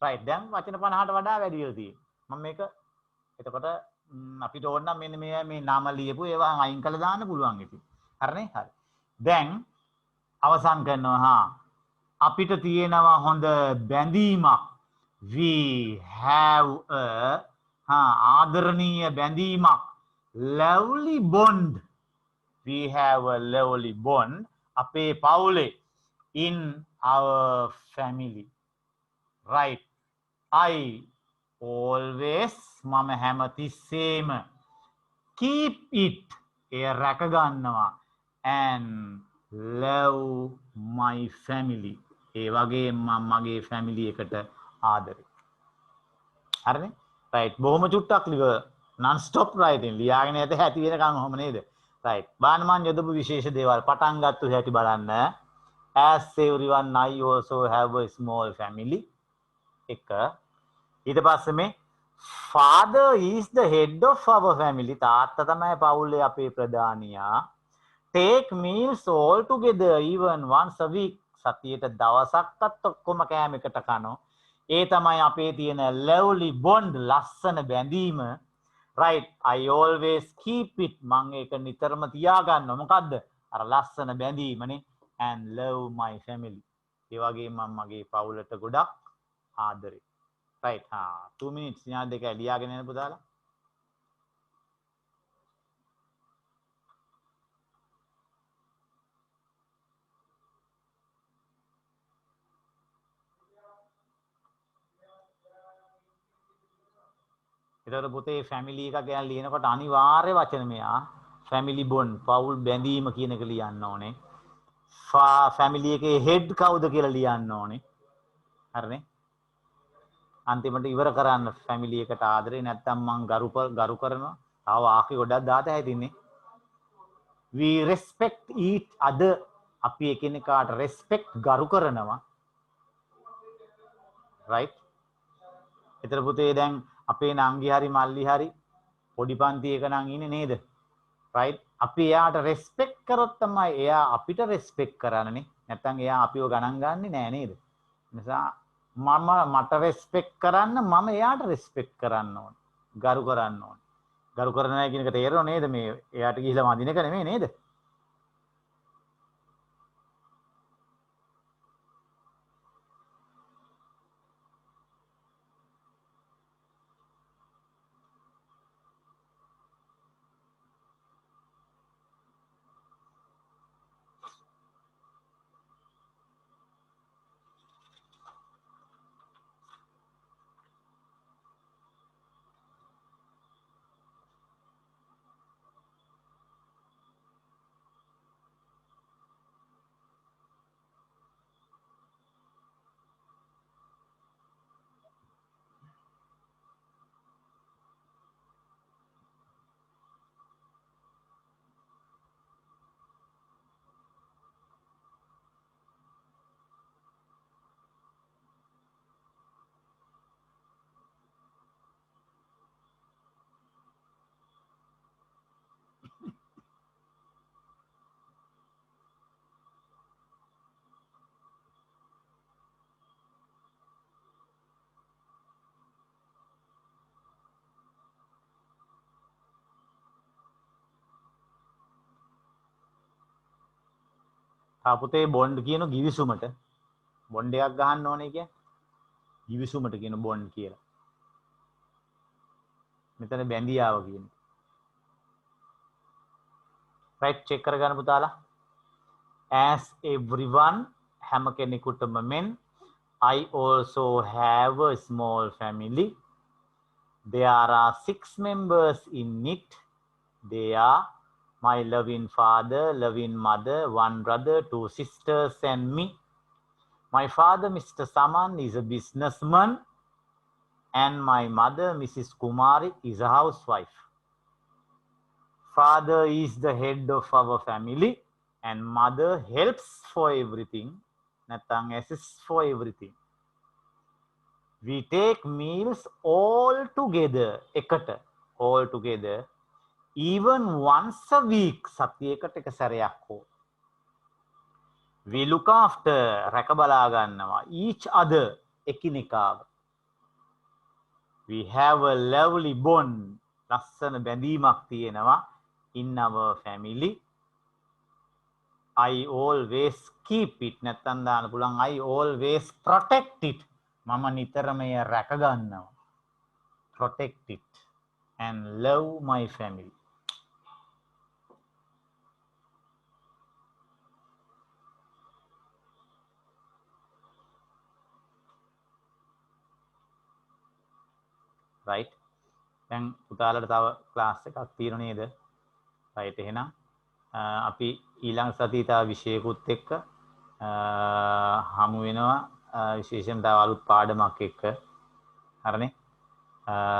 right දැන් වචන 50ට වඩා වැඩි වෙලා තියෙනවා මම මේක එතකොට අපිට ඕන නම් මෙන්න මේ නාම ලියපු ඒවා අයින් කරලා දාන්න පුළුවන් ඉතින් හරිනේ හරි දැන් අවසන් කරනවා හා අපිට තියෙනවා හොඳ බැඳීමක් we have a ආදරණීය බැඳීමක් lovely bond we have a lovely bond අපේ පවුලේ in our family right I always මම හැමතිස්සෙම keep it එය රැක ගන්නවා and love my family ඒ වගේ මම මගේ family එකට ආදරේ හරිනේ right බොහොම චුට්ටක් ලිව non stop writing ලියාගෙන යත හැටි වෙනකන් ඔහොම නේද right බාන්න මන් යොදපු විශේෂ දේවල් පටන් ගත්තු හැටි බලන්න as everyone I also have a small family එක ඊට පස්සේ මේ father is the head of our family තාත්තා තමයි පවුලේ අපේ ප්‍රධානියා take meals all together even once a week සතියට දවසක්වත් ඔක්කොම කෑම එකට කනවා ඒ තමයි අපේ තියෙන lovely bond ලස්සන බැඳීම right I always keep it මම ඒක නිතරම තියාගන්නවා මොකද්ද අර ලස්සන බැඳීමනේ and love my family ඒ වගේම මම මගේ පවුලට ගොඩක් ආදරේ right 2 minutes විනාඩි දෙකයි ලියාගෙන යන්න පුතාලා එතකොට පුතේ ෆැමිලි එක ගැන ලියනකොට අනිවාර්ය වචන මෙයා ෆැමිලි බොන්ඩ් පවුල් බැඳීම කියන එක ලියන්න ඕනේ. ෆැමිලි එකේ හෙඩ් කවුද කියලා ලියන්න ඕනේ. හරිනේ? අන්තිමට ඉවර කරන්න ෆැමිලි එකට ආදරේ නැත්තම් මං ගරු කරනවා. තව වාක්‍ය ගොඩක් දාත හැදින්නේ. we respect each other අපි එකිනෙකාට respect ගරු කරනවා. right? එතන පුතේ දැන් අපේ නංගි හරි මල්ලි හරි පොඩි පන්ති එක නම් ඉන්නේ නේද right අපි එයාට respect කරොත් තමයි එයා අපිට respect කරන්නේ නැත්නම් එයා අපිව ගණන් ගන්නෙ නෑ නේද නිසා මට respect කරන්න මම එයාට respect කරන්න ඕන ගරු කරන්න ඕන ගරු කරනවා කියන එක තේරෙනව නේද මේ එයාට ගිහිල්ලා වඳින එක නෙමෙයි නේද පුතේ බොන්ඩ් කියන ගිවිසුමට බොන්ඩ් එකක් ගහන්න ඕනේ කියන්නේ ගිවිසුමට කියන බොන්ඩ් කියලා. මෙතන බැඳියාව කියන්නේ. right check කරගන්න පුතාලා. as everyone හැම කෙනෙකුටම men I also have a small family. There are 6 members in it. They are my loving father, loving mother, 1 brother, 2 sisters and me. My father, Mr. Saman, is a businessman and my mother, Mrs. Kumari, is a housewife. Father is the head of our family and mother helps for everything. නැත්නම් assist for everything. We take meals all together, එකට, all together, even once a week, සතියකට එක සැරයක් හෝ. We look after, රැක බලා ගන්නවා, each other, එකිනෙකාව. We have a lovely bond, ලස්සන බැඳීමක් තියෙනවා in our family. I always keep it, නැත්තම් දාන්න පුළුවන් I always protect it. මම නිතරම එය රැක ගන්නවා. Protect it and love my family. Right? දැන් පුතාලට තව ක්ලාස් එකක් තියෙන නේද? right එහෙනම් අපි ඊළඟ සතියේ තව විෂයකුත් එක්ක හමු වෙනවා විශේෂයෙන් තව අලුත් පාඩමක් එක්ක. හරිනේ?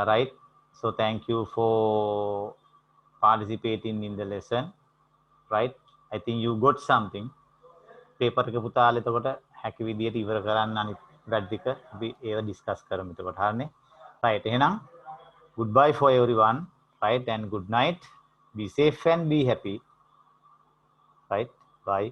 right, so thank you for participating in the lesson. Right, I think you got something. paper එක පුතාලා එතකොට හැකි විදියට ඉවර කරන්න අනිත් වැඩ ටික අපි ඒව ඩිස්කස් කරමු එතකොට. හරිනේ? right, එහෙනම් goodbye for everyone. Right, and good night. Be safe and be happy. Right, bye.